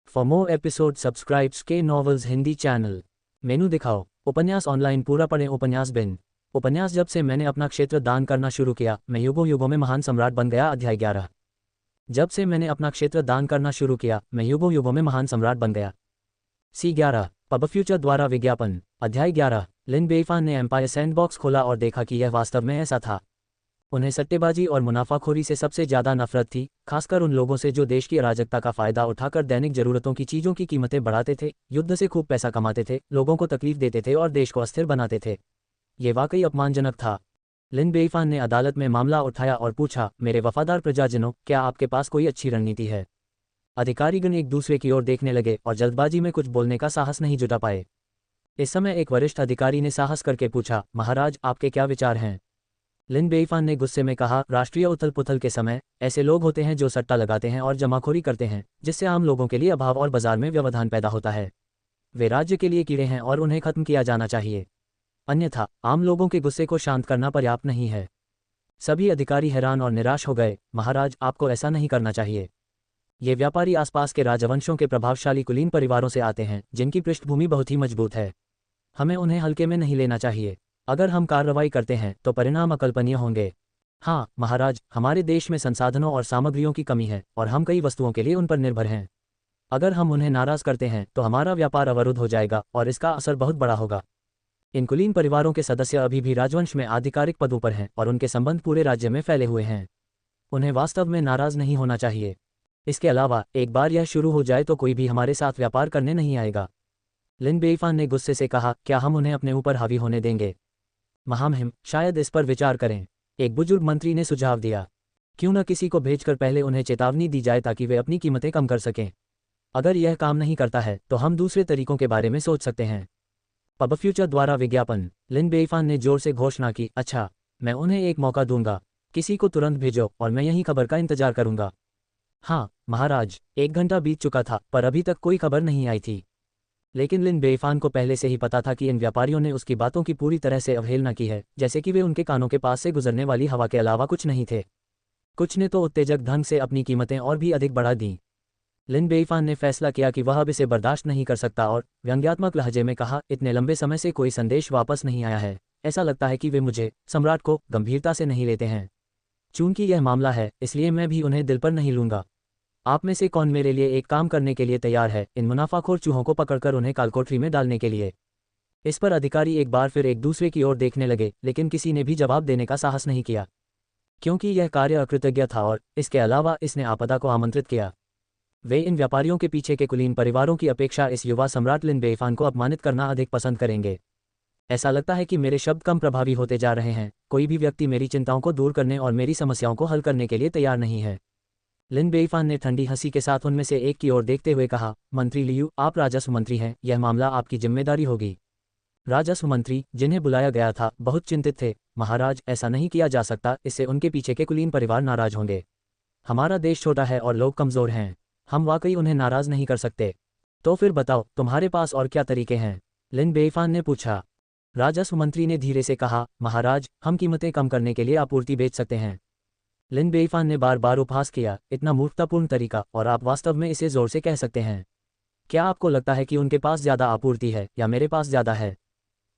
For more episode subscribes के novels Hindi channel. मेनू दिखाओ। उपन्यास ऑनलाइन पूरा पढ़ें। उपन्यास बिन। उपन्यास जब से मैंने अपना क्षेत्र दान करना शुरू किया, मैं युगों युगों में महान सम्राट बन गया। अध्याय 11। जब से मैंने अपना क्षेत्र दान करना शुरू किया, मैं युगों युगों में महान सम्राट बन गया। C11 पब फ्यूचर द्वारा विज्ञापन। अध्याय 11। लिन बेइफान ने एम्पायर सैंडबॉक्स खोला और देखा कि यह वास्तव में ऐसा था। उन्हें सट्टेबाजी और मुनाफाखोरी से सबसे ज़्यादा नफरत थी, खासकर उन लोगों से जो देश की अराजकता का फायदा उठाकर दैनिक जरूरतों की चीज़ों की कीमतें बढ़ाते थे, युद्ध से खूब पैसा कमाते थे, लोगों को तकलीफ देते थे और देश को अस्थिर बनाते थे। ये वाकई अपमानजनक था। लिन बेइफान ने अदालत में मामला उठाया और पूछा, मेरे वफादार प्रजाजनों, क्या आपके पास कोई अच्छी रणनीति है? अधिकारीगण एक दूसरे की ओर देखने लगे और जल्दबाजी में कुछ बोलने का साहस नहीं जुटा पाए। इस समय एक वरिष्ठ अधिकारी ने साहस करके पूछा, महाराज, आपके क्या विचार हैं? लिन बेइफान ने गुस्से में कहा, राष्ट्रीय उथल पुथल के समय ऐसे लोग होते हैं जो सट्टा लगाते हैं और जमाखोरी करते हैं, जिससे आम लोगों के लिए अभाव और बाजार में व्यवधान पैदा होता है। वे राज्य के लिए कीड़े हैं और उन्हें खत्म किया जाना चाहिए, अन्यथा आम लोगों के गुस्से को शांत करना पर्याप्त नहीं है। सभी अधिकारी हैरान और निराश हो गए। महाराज, आपको ऐसा नहीं करना चाहिए। ये व्यापारी आसपास के राजवंशों के प्रभावशाली कुलीन परिवारों से आते हैं, जिनकी पृष्ठभूमि बहुत ही मजबूत है। हमें उन्हें हल्के में नहीं लेना चाहिए। अगर हम कार्रवाई करते हैं तो परिणाम अकल्पनीय होंगे। हाँ महाराज, हमारे देश में संसाधनों और सामग्रियों की कमी है और हम कई वस्तुओं के लिए उन पर निर्भर हैं। अगर हम उन्हें नाराज करते हैं तो हमारा व्यापार अवरुद्ध हो जाएगा और इसका असर बहुत बड़ा होगा। इन कुलीन परिवारों के सदस्य अभी भी राजवंश में आधिकारिक पदों पर हैं और उनके संबंध पूरे राज्य में फैले हुए हैं। उन्हें वास्तव में नाराज नहीं होना चाहिए। इसके अलावा एक बार यह शुरू हो जाए तो कोई भी हमारे साथ व्यापार करने नहीं आएगा। लिन बेइफान ने गुस्से से कहा, क्या हम उन्हें अपने ऊपर हावी होने देंगे? महामहिम, शायद इस पर विचार करें, एक बुजुर्ग मंत्री ने सुझाव दिया। क्यों न किसी को भेजकर पहले उन्हें चेतावनी दी जाए ताकि वे अपनी कीमतें कम कर सकें। अगर यह काम नहीं करता है तो हम दूसरे तरीकों के बारे में सोच सकते हैं। पब फ्यूचर द्वारा विज्ञापन। लिन बेइफान ने जोर से घोषणा की, अच्छा, मैं उन्हें एक मौका दूंगा। किसी को तुरंत भेजो और मैं यहीं खबर का इंतजार करूंगा। हाँ महाराज, 1 घंटा बीत चुका था पर अभी तक कोई खबर नहीं आई थी। लेकिन लिन बेइफान को पहले से ही पता था कि इन व्यापारियों ने उसकी बातों की पूरी तरह से अवहेलना की है, जैसे कि वे उनके कानों के पास से गुजरने वाली हवा के अलावा कुछ नहीं थे। कुछ ने तो उत्तेजक ढंग से अपनी कीमतें और भी अधिक बढ़ा दीं। लिन बेइफान ने फैसला किया कि वह अब इसे बर्दाश्त नहीं कर सकता और व्यंग्यात्मक लहजे में कहा, इतने लंबे समय से कोई संदेश वापस नहीं आया है। ऐसा लगता है कि वे मुझे, सम्राट को, गंभीरता से नहीं लेते हैं। चूंकि यह मामला है, इसलिए मैं भी उन्हें दिल पर नहीं लूंगा। आप में से कौन मेरे लिए एक काम करने के लिए तैयार है, इन मुनाफाखोर चूहों को पकड़कर उन्हें कालकोठरी में डालने के लिए? इस पर अधिकारी एक बार फिर एक दूसरे की ओर देखने लगे, लेकिन किसी ने भी जवाब देने का साहस नहीं किया, क्योंकि यह कार्य अकृतज्ञ था और इसके अलावा इसने आपदा को आमंत्रित किया। वे इन व्यापारियों के पीछे के कुलीन परिवारों की अपेक्षा इस युवा सम्राट लिन बेइफान को अपमानित करना अधिक पसंद करेंगे। ऐसा लगता है कि मेरे शब्द कम प्रभावी होते जा रहे हैं। कोई भी व्यक्ति मेरी चिंताओं को दूर करने और मेरी समस्याओं को हल करने के लिए तैयार नहीं है। लिन बेइफान ने ठंडी हंसी के साथ उनमें से एक की ओर देखते हुए कहा, मंत्री लियू, आप राजस्व मंत्री हैं, यह मामला आपकी जिम्मेदारी होगी। राजस्व मंत्री, जिन्हें बुलाया गया था, बहुत चिंतित थे। महाराज, ऐसा नहीं किया जा सकता, इससे उनके पीछे के कुलीन परिवार नाराज होंगे। हमारा देश छोटा है और लोग कमजोर हैं, हम वाकई उन्हें नाराज नहीं कर सकते। तो फिर बताओ, तुम्हारे पास और क्या तरीके हैं? लिन बेइफान ने पूछा। राजस्व मंत्री ने धीरे से कहा, महाराज, हम कीमतें कम करने के लिए आपूर्ति बेच सकते हैं। लिन बेइफान ने बार बार उपहास किया, इतना मूर्खतापूर्ण तरीका, और आप वास्तव में इसे जोर से कह सकते हैं। क्या आपको लगता है कि उनके पास ज़्यादा आपूर्ति है या मेरे पास ज़्यादा है?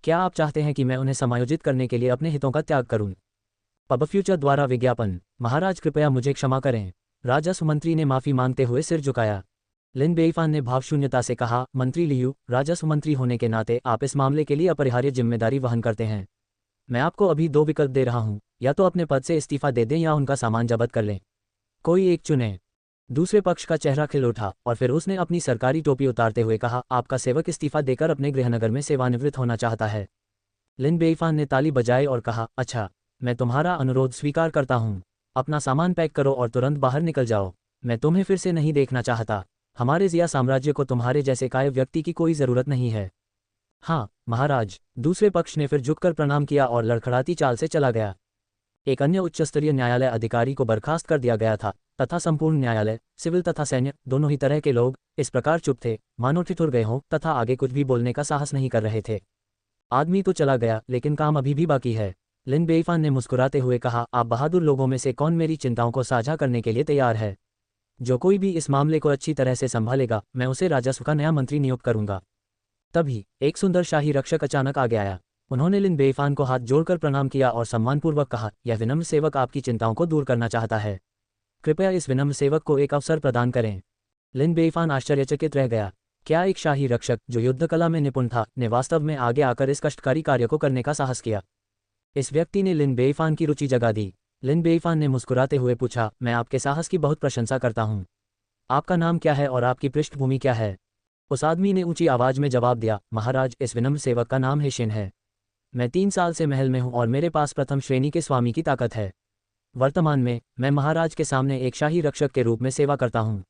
क्या आप चाहते हैं कि मैं उन्हें समायोजित करने के लिए अपने हितों का त्याग करूं? पब फ्यूचर द्वारा विज्ञापन। महाराज, कृपया मुझे क्षमा करें। राजस्व मंत्री ने माफ़ी मांगते हुए सिर झुकाया। लिन बेइफान ने भावशून्यता से कहा, मंत्री लियू, राजस्व मंत्री होने के नाते आप इस मामले के लिए अपरिहार्य जिम्मेदारी वहन करते हैं। मैं आपको अभी 2 विकल्प दे रहा हूं, या तो अपने पद से इस्तीफा दे दें या उनका सामान जब्त कर लें। कोई एक चुनें। दूसरे पक्ष का चेहरा खिल उठा और फिर उसने अपनी सरकारी टोपी उतारते हुए कहा, आपका सेवक इस्तीफा देकर अपने गृहनगर में सेवानिवृत्त होना चाहता है। लिन बेइफान ने ताली बजाई और कहा, अच्छा, मैं तुम्हारा अनुरोध स्वीकार करता हूं। अपना सामान पैक करो और तुरंत बाहर निकल जाओ। मैं तुम्हें फिर से नहीं देखना चाहता। हमारे ज़िया साम्राज्य को तुम्हारे जैसे कायर व्यक्ति की कोई ज़रूरत नहीं है। हाँ महाराज, दूसरे पक्ष ने फिर झुककर प्रणाम किया और लड़खड़ाती चाल से चला गया। एक अन्य उच्चस्तरीय न्यायालय अधिकारी को बर्खास्त कर दिया गया था तथा संपूर्ण न्यायालय, सिविल तथा सैन्य, दोनों ही तरह के लोग इस प्रकार चुप थे मानो ठिठुर गए हों तथा आगे कुछ भी बोलने का साहस नहीं कर रहे थे। आदमी तो चला गया, लेकिन काम अभी भी बाकी है। लिन बेइफान ने मुस्कुराते हुए कहा, आप बहादुर लोगों में से कौन मेरी चिंताओं को साझा करने के लिए तैयार है? जो कोई भी इस मामले को अच्छी तरह से संभालेगा, मैं उसे राजस्व का नया मंत्री नियुक्त करूंगा। तभी एक सुंदर शाही रक्षक अचानक आगे आया। उन्होंने लिन बेईफान को हाथ जोड़कर प्रणाम किया और सम्मानपूर्वक कहा, यह विनम्र सेवक आपकी चिंताओं को दूर करना चाहता है। कृपया इस विनम्र सेवक को एक अवसर प्रदान करें। लिन बेईफान आश्चर्यचकित रह गया। क्या एक शाही रक्षक जो युद्ध कला में निपुण था ने वास्तव में आगे आकर इस कष्टकारी कार्य को करने का साहस किया? इस व्यक्ति ने लिन बेईफान की रुचि जगा दी। लिन बेईफान ने मुस्कुराते हुए पूछा, मैं आपके साहस की बहुत प्रशंसा करता हूँ। आपका नाम क्या है और आपकी पृष्ठभूमि क्या है? उस आदमी ने ऊंची आवाज में जवाब दिया, महाराज, इस विनम्र सेवक का नाम हेशिन है। मैं 3 साल से महल में हूँ और मेरे पास प्रथम श्रेणी के स्वामी की ताकत है। वर्तमान में मैं महाराज के सामने एक शाही रक्षक के रूप में सेवा करता हूँ।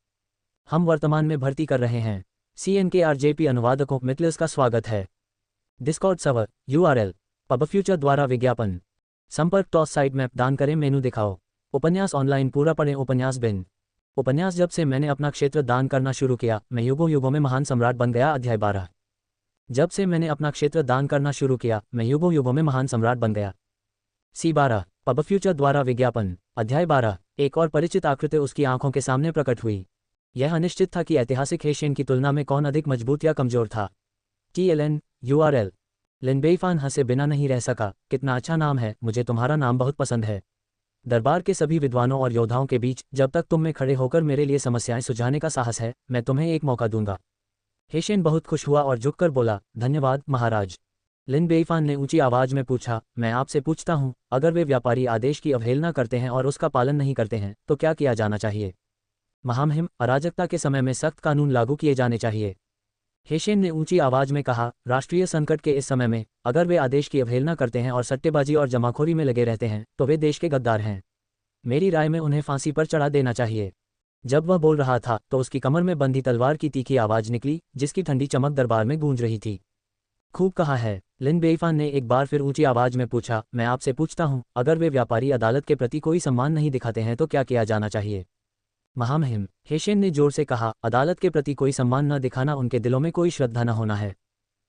हम वर्तमान में भर्ती कर रहे हैं। CNKRJP अनुवादकों मित्लर्स का स्वागत है। डिस्कॉर्ड सर्वर URL पबफ्यूचर द्वारा विज्ञापन संपर्क टॉस साइट मैप दान करें मेनू दिखाओ। उपन्यास ऑनलाइन पूरा पढ़ें। उपन्यास बिन उपन्यास जब से मैंने अपना क्षेत्र दान करना शुरू किया, मैं युगों युगों में महान सम्राट बन गया। अध्याय 12। जब से मैंने अपना क्षेत्र दान करना शुरू किया, मैं युगों युगों में महान सम्राट बन गया। C12 पबफ्यूचर द्वारा विज्ञापन अध्याय 12। एक और परिचित आकृति उसकी आंखों के सामने प्रकट हुई। यह अनिश्चित था कि ऐतिहासिक हेशियन की तुलना में कौन अधिक मजबूत या कमजोर था। TLN URL लिन बेईफान हंसे बिना नहीं रह सका। कितना अच्छा नाम है, मुझे तुम्हारा नाम बहुत पसंद है। दरबार के सभी विद्वानों और योद्धाओं के बीच जब तक तुम में खड़े होकर मेरे लिए समस्याएं सुलझाने का साहस है, मैं तुम्हें एक मौका दूंगा। हेशियन बहुत खुश हुआ और झुककर बोला, धन्यवाद महाराज। लिन बेईफान ने ऊंची आवाज में पूछा, मैं आपसे पूछता हूं, अगर वे व्यापारी आदेश की अवहेलना करते हैं और उसका पालन नहीं करते हैं तो क्या किया जाना चाहिए? महामहिम, अराजकता के समय में सख्त कानून लागू किए जाने चाहिए। हेशियन ने ऊंची आवाज में कहा, राष्ट्रीय संकट के इस समय में अगर वे आदेश की अवहेलना करते हैं और सट्टेबाजी और जमाखोरी में लगे रहते हैं तो वे देश के गद्दार हैं। मेरी राय में उन्हें फांसी पर चढ़ा देना चाहिए। जब वह बोल रहा था तो उसकी कमर में बंधी तलवार की तीखी आवाज निकली, जिसकी ठंडी चमक दरबार में गूंज रही थी। खूब कहा है। लिन बेईफान ने एक बार फिर ऊंची आवाज में पूछा, मैं आपसे पूछता हूं, अगर वे व्यापारी अदालत के प्रति कोई सम्मान नहीं दिखाते हैं तो क्या किया जाना चाहिए? महामहिम, हेशियन ने जोर से कहा, अदालत के प्रति कोई सम्मान न दिखाना उनके दिलों में कोई श्रद्धा न होना है।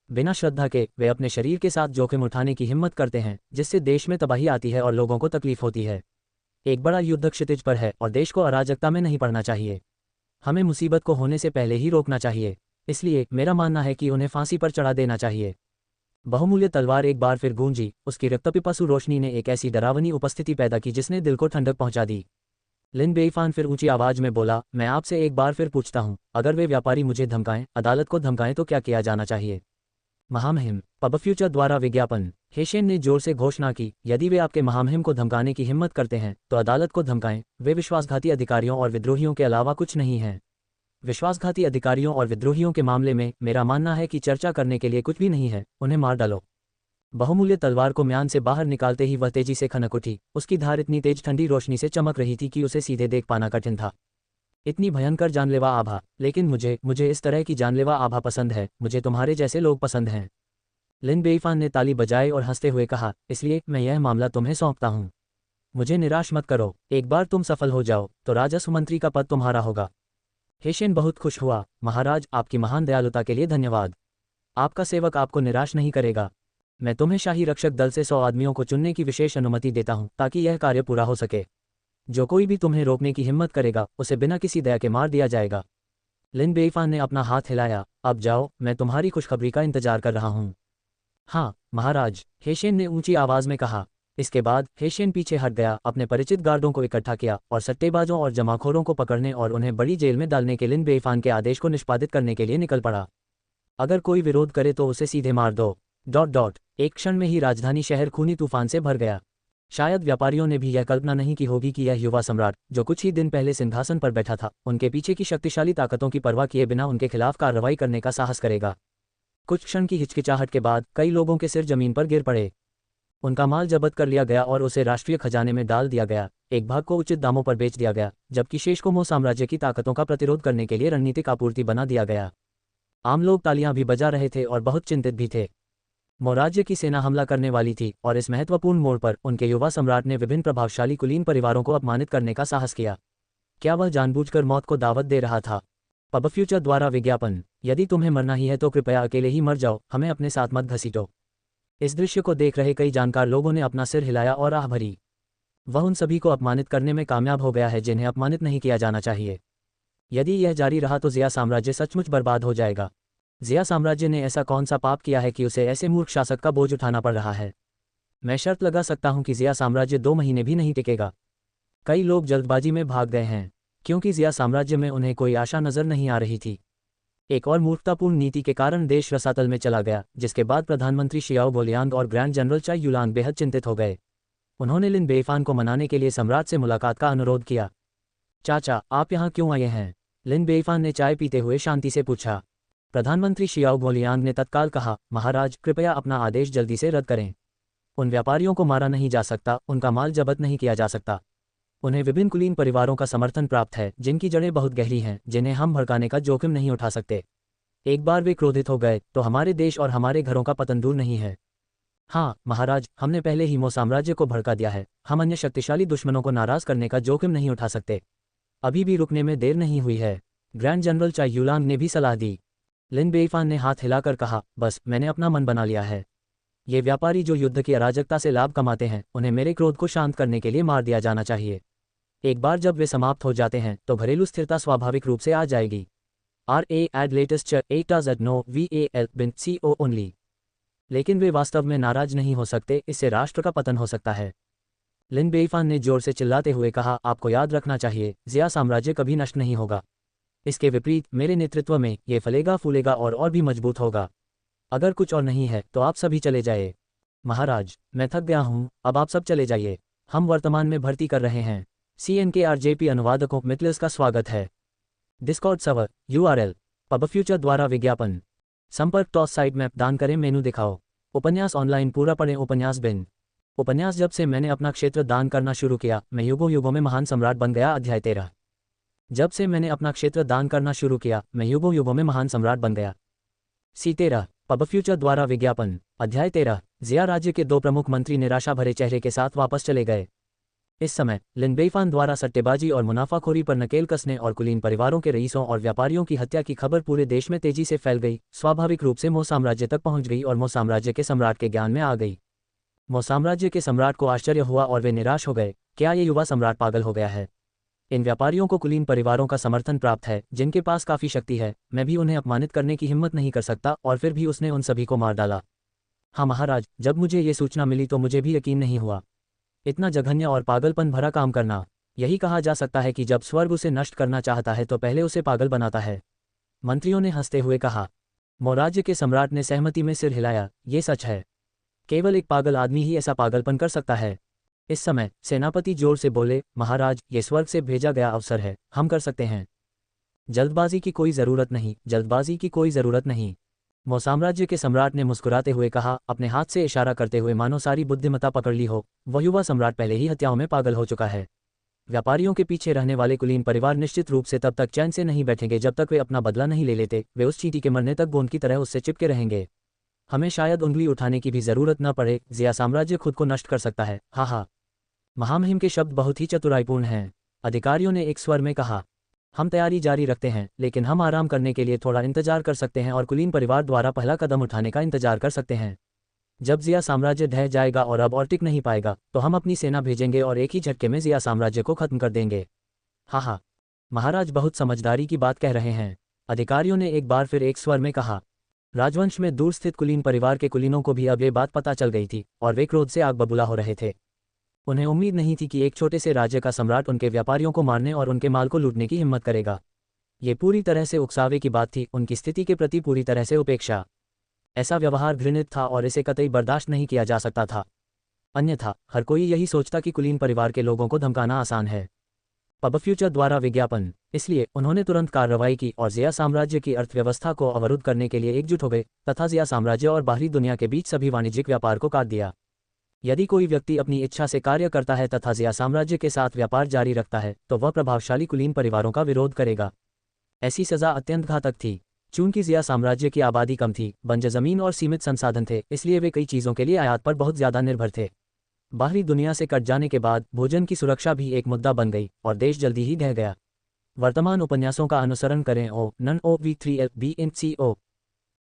बिना श्रद्धा के वे अपने शरीर के साथ जोखिम उठाने की हिम्मत करते हैं, जिससे देश में तबाही आती है और लोगों को तकलीफ होती है। एक बड़ा युद्ध क्षितिज पर है और देश को अराजकता में नहीं पड़ना चाहिए। हमें मुसीबत को होने से पहले ही रोकना चाहिए। इसलिए मेरा मानना है कि उन्हें फांसी पर चढ़ा देना चाहिए। बहुमूल्य तलवार एक बार फिर गूंजी। उसकी रक्तपिपासु रोशनी ने एक ऐसी डरावनी उपस्थिति पैदा की जिसने दिल को ठंडक पहुंचा दी। लिन बेईफान फिर ऊंची आवाज में बोला, मैं आपसे एक बार फिर पूछता हूं, अगर वे व्यापारी मुझे धमकाएं, अदालत को धमकाएं तो क्या किया जाना चाहिए? महामहिम, पबफ्यूचर द्वारा विज्ञापन। हेशियन ने जोर से घोषणा की, यदि वे आपके महामहिम को धमकाने की हिम्मत करते हैं तो अदालत को धमकाएं। वे विश्वासघाती अधिकारियों और विद्रोहियों के अलावा कुछ नहीं हैं। विश्वासघाती अधिकारियों और विद्रोहियों के मामले में मेरा मानना है कि चर्चा करने के लिए कुछ भी नहीं है। उन्हें मार डालो। बहुमूल्य तलवार को म्यान से बाहर निकालते ही वह तेजी से खनक उठी। उसकी धार इतनी तेज ठंडी रोशनी से चमक रही थी कि उसे सीधे देख पाना कठिन था। इतनी भयंकर जानलेवा आभा। लेकिन मुझे इस तरह की जानलेवा आभा पसंद है। मुझे तुम्हारे जैसे लोग पसंद हैं। लिन बेईफान ने ताली बजाई और हंसते हुए कहा, इसलिए मैं यह मामला तुम्हें सौंपता हूँ। मुझे निराश मत करो। एक बार तुम सफल हो जाओ तो राजस्व मंत्री का पद तुम्हारा होगा। हेशियन बहुत खुश हुआ। महाराज, आपकी महान दयालुता के लिए धन्यवाद। आपका सेवक आपको निराश नहीं करेगा। मैं तुम्हें शाही रक्षक दल से 100 आदमियों को चुनने की विशेष अनुमति देता हूं ताकि यह कार्य पूरा हो सके। जो कोई भी तुम्हें रोकने की हिम्मत करेगा उसे बिना किसी दया के मार दिया जाएगा। लिन बेईफान ने अपना हाथ हिलाया। अब जाओ, मैं तुम्हारी खुशखबरी का इंतजार कर रहा हूं। हाँ महाराज, हेशियन ने ऊंची आवाज में कहा। इसके बाद हेशियन पीछे हट गया, अपने परिचित गार्डों को इकट्ठा किया और सट्टेबाजों और जमाखोरों को पकड़ने और उन्हें बड़ी जेल में डालने के लिन बेईफान के आदेश को निष्पादित करने के लिए निकल पड़ा। अगर कोई विरोध करे तो उसे सीधे मार दो। ... एक क्षण में ही राजधानी शहर खूनी तूफान से भर गया। शायद व्यापारियों ने भी यह कल्पना नहीं की होगी कि यह युवा सम्राट, जो कुछ ही दिन पहले सिंहासन पर बैठा था, उनके पीछे की शक्तिशाली ताकतों की परवाह किए बिना उनके खिलाफ कार्रवाई करने का साहस करेगा। कुछ क्षण की हिचकिचाहट के बाद कई लोगों के सिर जमीन पर गिर पड़े। उनका माल जब्त कर लिया गया और उसे राष्ट्रीय खजाने में डाल दिया गया। एक भाग को उचित दामों पर बेच दिया गया, जबकि शेष को मो साम्राज्य की ताकतों का प्रतिरोध करने के लिए रणनीतिक आपूर्ति बना दिया गया। आम लोग तालियां भी बजा रहे थे और बहुत चिंतित भी थे। मो राज्य की सेना हमला करने वाली थी और इस महत्वपूर्ण मोड़ पर उनके युवा सम्राट ने विभिन्न प्रभावशाली कुलीन परिवारों को अपमानित करने का साहस किया। क्या वह जानबूझकर मौत को दावत दे रहा था? पबफ्यूचर द्वारा विज्ञापन। यदि तुम्हें मरना ही है तो कृपया अकेले ही मर जाओ, हमें अपने साथ मत घसीटो। इस दृश्य को देख रहे कई जानकार लोगों ने अपना सिर हिलाया और आह भरी। वह उन सभी को अपमानित करने में कामयाब हो गया है जिन्हें अपमानित नहीं किया जाना चाहिए। यदि यह जारी रहा तो जिया साम्राज्य सचमुच बर्बाद हो जाएगा। जिया साम्राज्य ने ऐसा कौन सा पाप किया है कि उसे ऐसे मूर्ख शासक का बोझ उठाना पड़ रहा है। मैं शर्त लगा सकता हूं कि जिया साम्राज्य 2 महीने भी नहीं टिकेगा। कई लोग जल्दबाजी में भाग गए हैं क्योंकि जिया साम्राज्य में उन्हें कोई आशा नजर नहीं आ रही थी। एक और मूर्खतापूर्ण नीति के कारण देश रसातल में चला गया, जिसके बाद प्रधानमंत्री शियाओ बोलियांग और ग्रैंड जनरल चाई युलांग बेहद चिंतित हो गए। उन्होंने लिन बेइफान को मनाने के लिए सम्राट से मुलाकात का अनुरोध किया। चाचा, आप यहाँ क्यों आए हैं? लिन बेइफान ने चाय पीते हुए शांति से पूछा। प्रधानमंत्री शियाओ बोलियांग ने तत्काल कहा, महाराज कृपया अपना आदेश जल्दी से रद्द करें। उन व्यापारियों को मारा नहीं जा सकता, उनका माल जब्त नहीं किया जा सकता। उन्हें विभिन्न कुलीन परिवारों का समर्थन प्राप्त है जिनकी जड़ें बहुत गहरी हैं, जिन्हें हम भड़काने का जोखिम नहीं उठा सकते। एक बार वे क्रोधित हो गए तो हमारे देश और हमारे घरों का पतन दूर नहीं है। हाँ महाराज, हमने पहले ही मो साम्राज्य को भड़का दिया है। हम अन्य शक्तिशाली दुश्मनों को नाराज करने का जोखिम नहीं उठा सकते। अभी भी रुकने में देर नहीं हुई है। ग्रैंड जनरल चाई युलांग ने भी सलाह दी। लिन बेइफान ने हाथ हिलाकर कहा, बस मैंने अपना मन बना लिया है। ये व्यापारी जो युद्ध की अराजकता से लाभ कमाते हैं, उन्हें मेरे क्रोध को शांत करने के लिए मार दिया जाना चाहिए। एक बार जब वे समाप्त हो जाते हैं तो घरेलू स्थिरता स्वाभाविक रूप से आ जाएगी। add latest 8 no VAL bin CO only। लेकिन वे वास्तव में नाराज नहीं हो सकते, इससे राष्ट्र का पतन हो सकता है। लिन बेइफान ने जोर से चिल्लाते हुए कहा, आपको याद रखना चाहिए, जिया साम्राज्य कभी नष्ट नहीं होगा। इसके विपरीत मेरे नेतृत्व में ये फलेगा फूलेगा और भी मजबूत होगा। अगर कुछ और नहीं है तो आप सभी चले जाइए। महाराज, मैं थक गया हूँ, अब आप सब चले जाइए। हम वर्तमान में भर्ती कर रहे हैं। CNKRJP अनुवादकों मित्लर्स का स्वागत है। डिस्कॉर्ड सर्वर URL पबफ्यूचर द्वारा विज्ञापन। संपर्क टॉस साइट मैप दान करें, मेनू दिखाओ। उपन्यास ऑनलाइन पूरा पढ़ें। उपन्यास बिन। उपन्यास जब से मैंने अपना क्षेत्र दान करना शुरू किया, मैं युगों युगों में महान सम्राट बन गया। अध्याय 13। जब से मैंने अपना क्षेत्र दान करना शुरू किया, मैं युगों युगों में महान सम्राट बन गया। C13 पबफ्यूचर द्वारा विज्ञापन। अध्याय 13। जिया राज्य के 2 प्रमुख मंत्री निराशा भरे चेहरे के साथ वापस चले गए। इस समय लिन बेइफान द्वारा सट्टेबाजी और मुनाफाखोरी पर नकेल कसने और कुलीन परिवारों के रईसों और व्यापारियों की हत्या की खबर पूरे देश में तेजी से फैल गई। स्वाभाविक रूप से मो साम्राज्य तक पहुंच गई और मो साम्राज्य के सम्राट के ज्ञान में आ गई। मो साम्राज्य के सम्राट को आश्चर्य हुआ और वे निराश हो गए। क्या ये युवा सम्राट पागल हो गया है? इन व्यापारियों को कुलीन परिवारों का समर्थन प्राप्त है जिनके पास काफी शक्ति है। मैं भी उन्हें अपमानित करने की हिम्मत नहीं कर सकता, और फिर भी उसने उन सभी को मार डाला। हाँ महाराज, जब मुझे ये सूचना मिली तो मुझे भी यकीन नहीं हुआ। इतना जघन्य और पागलपन भरा काम करना। यही कहा जा सकता है कि जब स्वर्ग उसे नष्ट करना चाहता है तो पहले उसे पागल बनाता है। मंत्रियों ने हंसते हुए कहा। मो राज्य के सम्राट ने सहमति में सिर हिलाया। ये सच है, केवल एक पागल आदमी ही ऐसा पागलपन कर सकता है। इस समय सेनापति जोर से बोले, महाराज ये स्वर्ग से भेजा गया अवसर है, हम कर सकते हैं। जल्दबाजी की कोई जरूरत नहीं, जल्दबाजी की कोई जरूरत नहीं। मो साम्राज्य के सम्राट ने मुस्कुराते हुए कहा, अपने हाथ से इशारा करते हुए मानो सारी बुद्धिमत्ता पकड़ ली हो। वह युवा सम्राट पहले ही हत्याओं में पागल हो चुका है। व्यापारियों के पीछे रहने वाले कुलीन परिवार निश्चित रूप से तब तक चैन से नहीं बैठेंगे जब तक वे अपना बदला नहीं ले लेते। वे उस चींटी के मरने तक गोंद की तरह उससे चिपके रहेंगे। हमें शायद उंगली उठाने की भी जरूरत न पड़े। जिया साम्राज्य खुद को नष्ट कर सकता है। हा हा। महामहिम के शब्द बहुत ही चतुराईपूर्ण हैं। अधिकारियों ने एक स्वर में कहा। हम तैयारी जारी रखते हैं, लेकिन हम आराम करने के लिए थोड़ा इंतजार कर सकते हैं और कुलीन परिवार द्वारा पहला कदम उठाने का इंतजार कर सकते हैं। जब जिया साम्राज्य ढह जाएगा और अब और टिक नहीं पाएगा तो हम अपनी सेना भेजेंगे और एक ही झटके में जिया साम्राज्य को खत्म कर देंगे। हाँ हाँ, महाराज बहुत समझदारी की बात कह रहे हैं। अधिकारियों ने एक बार फिर एक स्वर में कहा। राजवंश में दूर स्थित कुलीन परिवार के कुलीनों को भी अब ये बात पता चल गई थी और वे क्रोध से आग बबूला हो रहे थे। उन्हें उम्मीद नहीं थी कि एक छोटे से राज्य का सम्राट उनके व्यापारियों को मारने और उनके माल को लूटने की हिम्मत करेगा। ये पूरी तरह से उकसावे की बात थी, उनकी स्थिति के प्रति पूरी तरह से उपेक्षा। ऐसा व्यवहार घृणित था और इसे कतई बर्दाश्त नहीं किया जा सकता था। अन्यथा हर कोई यही सोचता कि कुलीन परिवार के लोगों को धमकाना आसान है। पबफ्यूचर द्वारा विज्ञापन। इसलिए उन्होंने तुरंत कार्रवाई की और जिया साम्राज्य की अर्थव्यवस्था को अवरुद्ध करने के लिए एकजुट हो गए तथा जिया साम्राज्य और बाहरी दुनिया के बीच सभी वाणिज्यिक व्यापार को काट दिया। यदि कोई व्यक्ति अपनी इच्छा से कार्य करता है तथा जिया साम्राज्य के साथ व्यापार जारी रखता है तो वह प्रभावशाली कुलीन परिवारों का विरोध करेगा। ऐसी सजा अत्यंत घातक थी। चूंकि जिया साम्राज्य की आबादी कम थी, बंजर जमीन और सीमित संसाधन थे, इसलिए वे कई चीज़ों के लिए आयात पर बहुत ज़्यादा निर्भर थे। बाहरी दुनिया से कट जाने के बाद भोजन की सुरक्षा भी एक मुद्दा बन गई और देश जल्दी ही ढह गया। वर्तमान उपन्यासों का अनुसरण करें। None OV3LBNCO।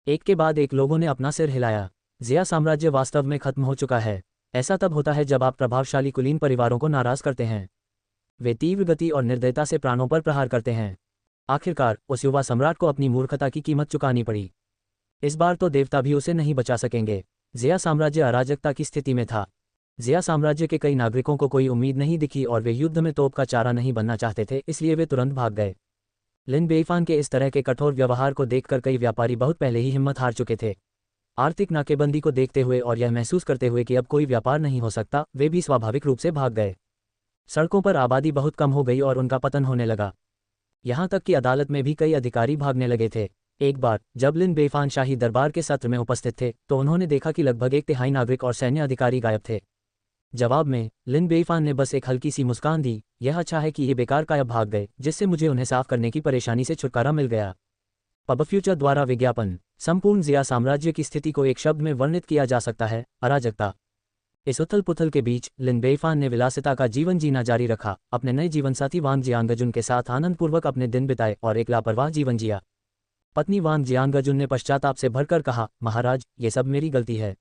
एक के बाद एक लोगों ने अपना सिर हिलाया। जिया साम्राज्य वास्तव में खत्म हो चुका है। ऐसा तब होता है जब आप प्रभावशाली कुलीन परिवारों को नाराज करते हैं। वे तीव्र गति और निर्दयता से प्राणों पर प्रहार करते हैं। आखिरकार उस युवा सम्राट को अपनी मूर्खता की कीमत चुकानी पड़ी। इस बार तो देवता भी उसे नहीं बचा सकेंगे। ज़िया साम्राज्य अराजकता की स्थिति में था। ज़िया साम्राज्य के कई नागरिकों को कोई उम्मीद नहीं दिखी और वे युद्ध में तोप का चारा नहीं बनना चाहते थे, इसलिए वे तुरंत भाग गए। लिन बेइफान के इस तरह के कठोर व्यवहार को देखकर कई व्यापारी बहुत पहले ही हिम्मत हार चुके थे। आर्थिक नाकेबंदी को देखते हुए और यह महसूस करते हुए कि अब कोई व्यापार नहीं हो सकता, वे भी स्वाभाविक रूप से भाग गए। सड़कों पर आबादी बहुत कम हो गई और उनका पतन होने लगा। यहाँ तक कि अदालत में भी कई अधिकारी भागने लगे थे। एक बार जब लिन बेइफान शाही दरबार के सत्र में उपस्थित थे तो उन्होंने देखा कि लगभग 1/3 नागरिक और सैन्य अधिकारी गायब थे। जवाब में लिन बेइफान ने बस एक हल्की सी मुस्कान दी, यह अच्छा है कि ये बेकार कायब भाग गए, जिससे मुझे उन्हें साफ करने की परेशानी से छुटकारा मिल गया। पब फ्यूचर द्वारा विज्ञापन। संपूर्ण ज़िया साम्राज्य की स्थिति को एक शब्द में वर्णित किया जा सकता है, अराजकता। इस उथल पुथल के बीच लिन बेइफान ने विलासिता का जीवन जीना जारी रखा, अपने नए जीवनसाथी वांग जियांगजुन के साथ आनंदपूर्वक अपने दिन बिताए और एक लापरवाह जीवन जिया। पत्नी वांग जियांगजुन ने पश्चाताप से भरकर कहा, महाराज, ये सब मेरी गलती है।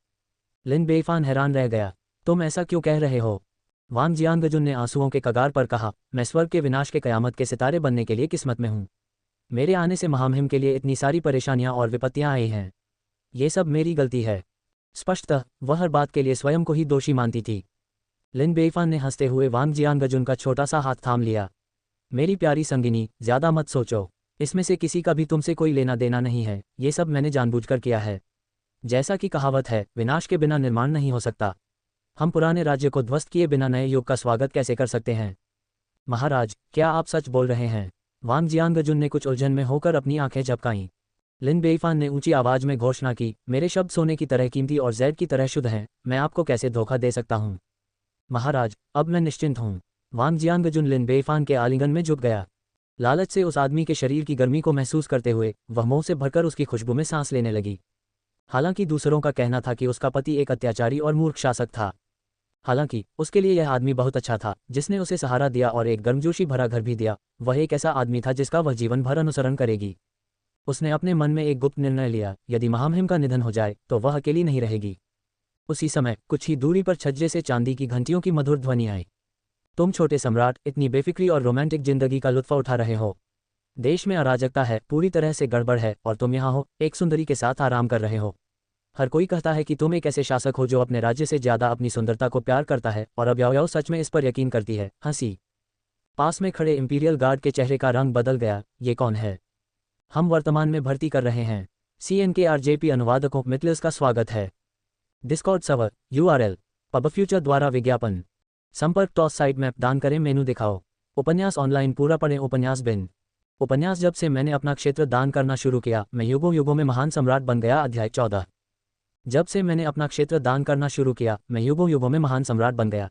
लिन बेइफान हैरान रह गया, तुम ऐसा क्यों कह रहे हो? वांग जियांगजुन ने आंसुओं के कगार पर कहा, मैं स्वर्ग के विनाश के कयामत के सितारे बनने के लिए किस्मत में हूँ। मेरे आने से महामहिम के लिए इतनी सारी परेशानियां और विपत्तियां आई हैं। ये सब मेरी गलती है। स्पष्टतः वह हर बात के लिए स्वयं को ही दोषी मानती थी। लिन बेइफान ने हंसते हुए वांग जियांगजुन का छोटा सा हाथ थाम लिया। मेरी प्यारी संगिनी, ज्यादा मत सोचो, इसमें से किसी का भी तुमसे कोई लेना देना नहीं है, ये सब मैंने जानबूझकर किया है। जैसा कि कहावत है, विनाश के बिना निर्माण नहीं हो सकता। हम पुराने राज्य को ध्वस्त किए बिना नए युग का स्वागत कैसे कर सकते हैं? महाराज, क्या आप सच बोल रहे हैं? वांग जियांगजुन ने कुछ उलझन में होकर अपनी आंखें झपकाईं। लिन बेइफान ने ऊंची आवाज में घोषणा की, मेरे शब्द सोने की तरह कीमती और जैद की तरह शुद्ध हैं, मैं आपको कैसे धोखा दे सकता हूँ? महाराज, अब मैं निश्चिंत हूँ। वांग जियांगजुन लिन बेइफान के आलिंगन में झुक गया। लालच से उस आदमी के शरीर की गर्मी को महसूस करते हुए वह मोह से भरकर उसकी खुशबू में सांस लेने लगी। हालांकि दूसरों का कहना था कि उसका पति एक अत्याचारी और मूर्ख शासक था। हालांकि उसके लिए यह आदमी बहुत अच्छा था, जिसने उसे सहारा दिया और एक गर्मजोशी भरा घर भी दिया। वह एक ऐसा आदमी था जिसका वह जीवन भर अनुसरण करेगी। उसने अपने मन में एक गुप्त निर्णय लिया, यदि महामहिम का निधन हो जाए तो वह अकेली नहीं रहेगी। उसी समय कुछ ही दूरी पर छज्जे से चांदी की घंटियों की मधुर ध्वनि आई। तुम छोटे सम्राट इतनी बेफिक्री और रोमांटिक जिंदगी का लुत्फ उठा रहे हो। देश में अराजकता है, पूरी तरह से गड़बड़ है, और तुम यहाँ हो, एक सुंदरी के साथ आराम कर रहे हो। हर कोई कहता है कि तुम एक ऐसे शासक हो जो अपने राज्य से ज्यादा अपनी सुंदरता को प्यार करता है, और अब याओ याओ सच में इस पर यकीन करती है। हंसी। पास में खड़े इंपीरियल गार्ड के चेहरे का रंग बदल गया। ये कौन है? हम वर्तमान में भर्ती कर रहे हैं। CNKRJP अनुवादकों मिथलिस का स्वागत है। Discord server URL pub future द्वारा विज्ञापन। संपर्क टॉस साइट मैप दान करें मेनू दिखाओ। उपन्यास ऑनलाइन पूरा पढ़ें। उपन्यास बिन। उपन्यास जब से मैंने अपना क्षेत्र दान करना शुरू किया, मैं युगों युगों में महान सम्राट बन गया। अध्याय 14। जब से मैंने अपना क्षेत्र दान करना शुरू किया, मैं युगों युगों में महान सम्राट बन गया।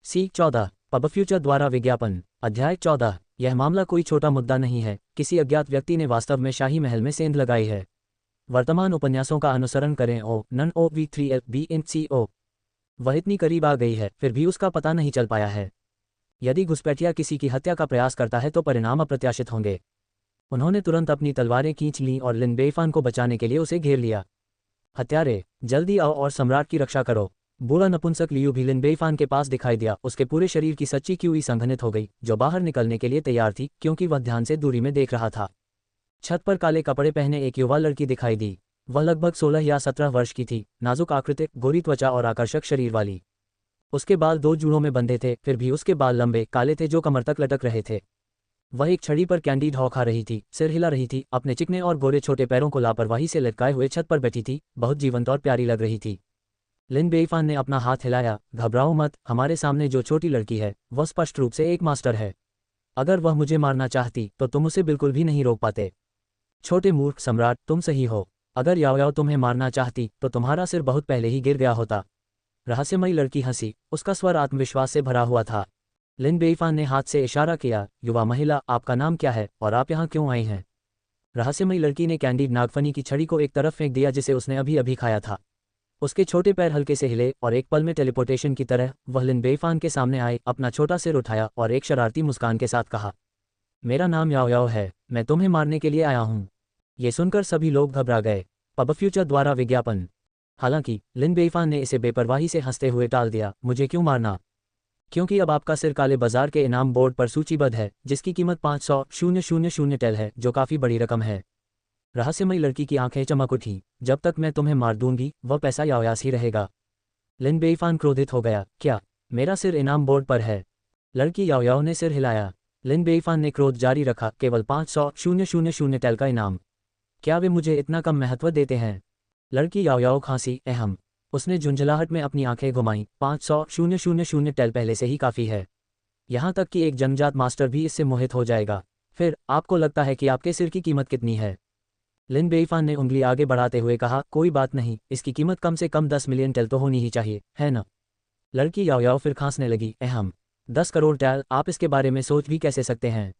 C14 पब फ्यूचर द्वारा विज्ञापन। अध्याय 14। यह मामला कोई छोटा मुद्दा नहीं है। किसी अज्ञात व्यक्ति ने वास्तव में शाही महल में सेंध लगाई है। वर्तमान उपन्यासों का अनुसरण करें। नन OV3LB वह इतनी करीब आ गई है, फिर भी उसका पता नहीं चल पाया है। यदि घुसपैठिया किसी की हत्या का प्रयास करता है तो परिणाम अप्रत्याशित होंगे। उन्होंने तुरंत अपनी तलवारें खींच लीं और लिन बेइफान को बचाने के लिए उसे घेर लिया। हत्यारे, जल्दी आओ और सम्राट की रक्षा करो। बूढ़ा नपुंसक लियू भी लिन बेइफान के पास दिखाई दिया। उसके पूरे शरीर की सच्ची क्यूई संघनित हो गई, जो बाहर निकलने के लिए तैयार थी, क्योंकि वह ध्यान से दूरी में देख रहा था। छत पर काले कपड़े पहने एक युवा लड़की दिखाई दी। वह लगभग 16 या 17 वर्ष की थी, नाजुक आकृति, गोरी त्वचा और आकर्षक शरीर वाली। उसके बाल 2 जूड़ों में बंधे थे, फिर भी उसके बाल लंबे काले थे जो कमर तक लटक रहे थे। वह एक छड़ी पर कैंडी ढौ खा रही थी, सिर हिला रही थी, अपने चिकने और गोरे छोटे पैरों को लापरवाही से लटकाए हुए छत पर बैठी थी। बहुत जीवंत और प्यारी लग रही थी। लिन बेइफान ने अपना हाथ हिलाया। घबराओ मत, हमारे सामने जो छोटी लड़की है वह स्पष्ट रूप से एक मास्टर है। अगर वह मुझे मारना चाहती तो तुम उसे बिल्कुल भी नहीं रोक पाते। छोटे मूर्ख सम्राट, तुम सही हो। अगर याओ याओ तुम्हें मारना चाहती तो तुम्हारा सिर बहुत पहले ही गिर गया होता। रहस्यमयी लड़की हंसी, उसका स्वर आत्मविश्वास से भरा हुआ था। लिन बेइफान ने हाथ से इशारा किया। युवा महिला, आपका नाम क्या है और आप यहाँ क्यों आई हैं? रहस्यमयी लड़की ने कैंडीड नागफनी की छड़ी को एक तरफ फेंक दिया जिसे उसने अभी अभी खाया था। उसके छोटे पैर हल्के से हिले और एक पल में टेलीपोर्टेशन की तरह वह लिन बेइफान के सामने आए, अपना छोटा सिर उठाया और एक शरारती मुस्कान के साथ कहा, मेरा नाम याओ याओ है, मैं तुम्हें मारने के लिए आया हूँ। ये सुनकर सभी लोग घबरा गए। पब फ्यूचर द्वारा विज्ञापन। हालांकि लिन बेइफान ने इसे बेपरवाही से हंसते हुए टाल दिया। मुझे क्यों मारना? क्योंकि अब आपका सिर काले बाजार के इनाम बोर्ड पर सूचीबद्ध है, जिसकी कीमत 500,000 टेल है, जो काफ़ी बड़ी रकम है। रहस्यमयी लड़की की आंखें चमक उठी। जब तक मैं तुम्हें मार दूंगी, वह पैसा याओयास ही रहेगा। लिन बेईफान क्रोधित हो गया। क्या मेरा सिर इनाम बोर्ड पर है? लड़की याओयाओ ने सिर हिलाया। लिन बेईफान ने क्रोध जारी रखा। केवल 500,000 टेल का इनाम? क्या वे मुझे इतना कम महत्व देते हैं? लड़की याओयाओ खांसी। अहम। उसने झुंझलाहट में अपनी आंखें घुमाईं। 500,000 टेल पहले से ही काफ़ी है। यहाँ तक कि एक जन्मजात मास्टर भी इससे मोहित हो जाएगा। फिर आपको लगता है कि आपके सिर की कीमत कितनी है? लिन बेईफान ने उंगली आगे बढ़ाते हुए कहा, कोई बात नहीं, इसकी कीमत कम से कम 10 मिलियन टेल तो होनी ही चाहिए, है ना? लड़की याओयाओ फिर खांसने लगी। अहम। 10 करोड़ टेल? आप इसके बारे में सोच भी कैसे सकते हैं?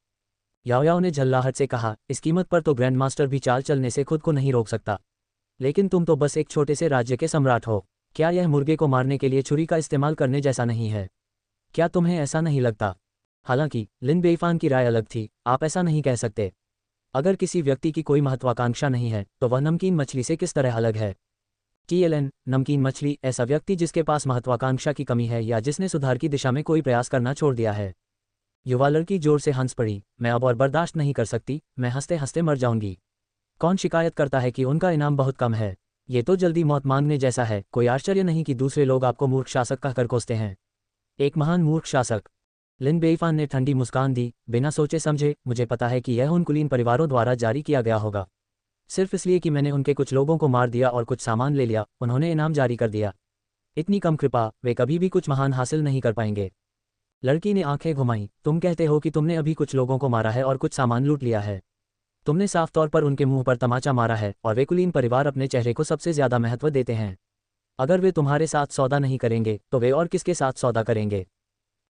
याओयाओ ने झल्लाहट से कहा, इस कीमत पर तो ग्रैंड मास्टर भी चाल चलने से खुद को नहीं रोक सकता। लेकिन तुम तो बस एक छोटे से राज्य के सम्राट हो। क्या यह मुर्गे को मारने के लिए छुरी का इस्तेमाल करने जैसा नहीं है? क्या तुम्हें ऐसा नहीं लगता? हालांकि लिन बेईफान की राय अलग थी। आप ऐसा नहीं कह सकते। अगर किसी व्यक्ति की कोई महत्वाकांक्षा नहीं है, तो वह नमकीन मछली से किस तरह अलग है? TLN नमकीन मछली, ऐसा व्यक्ति जिसके पास महत्वाकांक्षा की कमी है या जिसने सुधार की दिशा में कोई प्रयास करना छोड़ दिया है। युवा लड़की जोर से हंस पड़ी। मैं अब और बर्दाश्त नहीं कर सकती, मैं हंसते हंसते मर जाऊंगी। कौन शिकायत करता है कि उनका इनाम बहुत कम है? ये तो जल्दी मौत मांगने जैसा है। कोई आश्चर्य नहीं कि दूसरे लोग आपको मूर्ख शासक कहकर कोसते हैं। एक महान मूर्ख शासक। लिन बेईफान ने ठंडी मुस्कान दी। बिना सोचे समझे, मुझे पता है कि यह उन कुलीन परिवारों द्वारा जारी किया गया होगा। सिर्फ इसलिए कि मैंने उनके कुछ लोगों को मार दिया और कुछ सामान ले लिया, उन्होंने इनाम जारी कर दिया। इतनी कम कृपा, वे कभी भी कुछ महान हासिल नहीं कर पाएंगे। लड़की ने आंखें घुमाईं। तुम कहते हो कि तुमने अभी कुछ लोगों को मारा है और कुछ सामान लूट लिया है। तुमने साफ तौर पर उनके मुंह पर तमाचा मारा है, और वे कुलीन परिवार अपने चेहरे को सबसे ज्यादा महत्व देते हैं। अगर वे तुम्हारे साथ सौदा नहीं करेंगे, तो वे और किसके साथ सौदा करेंगे?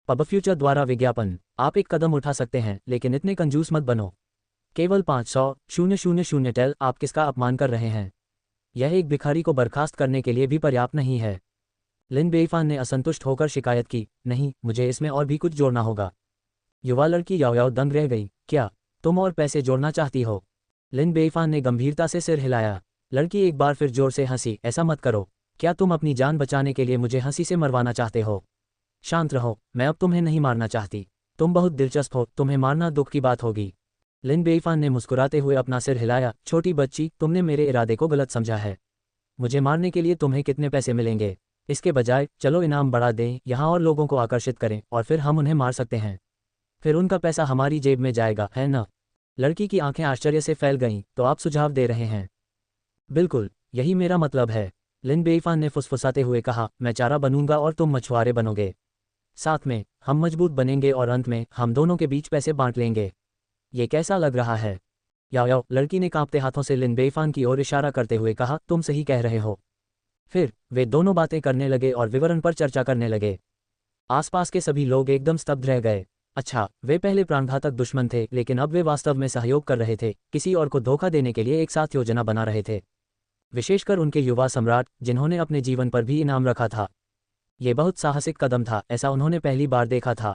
पब फ्यूचर द्वारा विज्ञापन। आप एक कदम उठा सकते हैं, लेकिन इतने कंजूस मत बनो। केवल 500,000 टेल? आप किसका अपमान कर रहे हैं? यह एक भिखारी को बर्खास्त करने के लिए भी पर्याप्त नहीं है। लिन बेईफान ने असंतुष्ट होकर शिकायत की। नहीं, मुझे इसमें और भी कुछ जोड़ना होगा। युवा लड़की याओयाओ दंग रह गई। क्या तुम और पैसे जोड़ना चाहती हो? लिन बेईफान ने गंभीरता से सिर हिलाया। लड़की एक बार फिर जोर से हंसी। ऐसा मत करो। क्या तुम अपनी जान बचाने के लिए मुझे हंसी से मरवाना चाहते हो? शांत रहो, मैं अब तुम्हें नहीं मारना चाहती। तुम बहुत दिलचस्प हो, तुम्हें मारना दुख की बात होगी। लिन बेईफान ने मुस्कुराते हुए अपना सिर हिलाया। छोटी बच्ची, तुमने मेरे इरादे को गलत समझा है। मुझे मारने के लिए तुम्हें कितने पैसे मिलेंगे? इसके बजाय चलो इनाम बढ़ा दें, यहाँ और लोगों को आकर्षित करें, और फिर हम उन्हें मार सकते हैं। फिर उनका पैसा हमारी जेब में जाएगा, है ना? लड़की की आंखें आश्चर्य से फैल गईं। तो आप सुझाव दे रहे हैं? बिल्कुल, यही मेरा मतलब है। लिन बेईफान ने फुसफुसाते हुए कहा, मैं चारा बनूंगा और तुम मछुआरे बनोगे। साथ में हम मजबूत बनेंगे और अंत में हम दोनों के बीच पैसे बांट लेंगे। ये कैसा लग रहा है? याओयाओ, लड़की ने कांपते हाथों से लिन बेईफान की ओर इशारा करते हुए कहा, तुम सही कह रहे हो। फिर वे दोनों बातें करने लगे और विवरण पर चर्चा करने लगे। आसपास के सभी लोग एकदम स्तब्ध रह गए। अच्छा, वे पहले प्राणघातक दुश्मन थे, लेकिन अब वे वास्तव में सहयोग कर रहे थे, किसी और को धोखा देने के लिए एक साथ योजना बना रहे थे। विशेषकर उनके युवा सम्राट, जिन्होंने अपने जीवन पर भी इनाम रखा था। ये बहुत साहसिक कदम था, ऐसा उन्होंने पहली बार देखा था।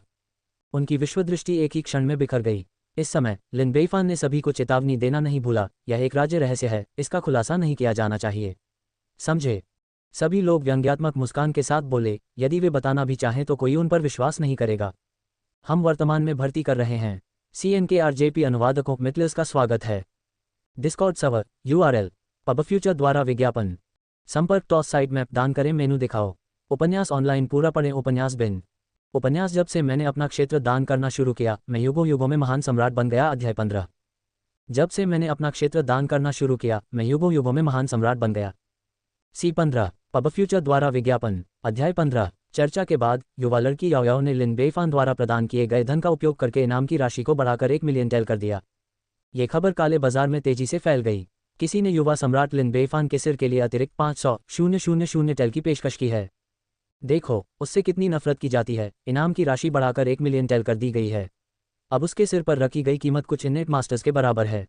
उनकी विश्वदृष्टि एक ही क्षण में बिखर गई। इस समय लिन बेईफान ने सभी को चेतावनी देना नहीं भूला, यह एक राज्य रहस्य है, इसका खुलासा नहीं किया जाना चाहिए। समझे? सभी लोग व्यंग्यात्मक मुस्कान के साथ बोले, यदि वे बताना भी चाहें तो कोई उन पर विश्वास नहीं करेगा। हम वर्तमान में भर्ती कर रहे हैं। CNKRJP अनुवादकों मितलस का स्वागत है। Discord server URL pub future द्वारा विज्ञापन। संपर्क टॉस साइट मैप दान करें, मेनू दिखाओ। उपन्यास ऑनलाइन पूरा पढ़ें। उपन्यास बिन। उपन्यास जब से मैंने अपना क्षेत्र दान करना शुरू किया, मैं युगों युगों में महान सम्राट बन गया। अध्याय 15। जब से मैंने अपना क्षेत्र दान करना शुरू किया, मैं युगों युगों में महान सम्राट बन गया। C15 पब फ्यूचर द्वारा विज्ञापन। अध्याय 15। चर्चा के बाद युवा लड़की याओयाओ ने लिन बेईफान द्वारा प्रदान किए गए धन का उपयोग करके इनाम की राशि को बढ़ाकर 1 मिलियन टेल कर दिया। ये खबर काले बाजार में तेजी से फैल गई। किसी ने युवा सम्राट लिन बेईफान के सिर के लिए अतिरिक्त 500,000 टेल की पेशकश की है। देखो, उससे कितनी नफरत की जाती है। इनाम की राशि बढ़ाकर 1 मिलियन टेल कर दी गई है। अब उसके सिर पर रखी गई कीमत कुछ इनेट मास्टर्स के बराबर है।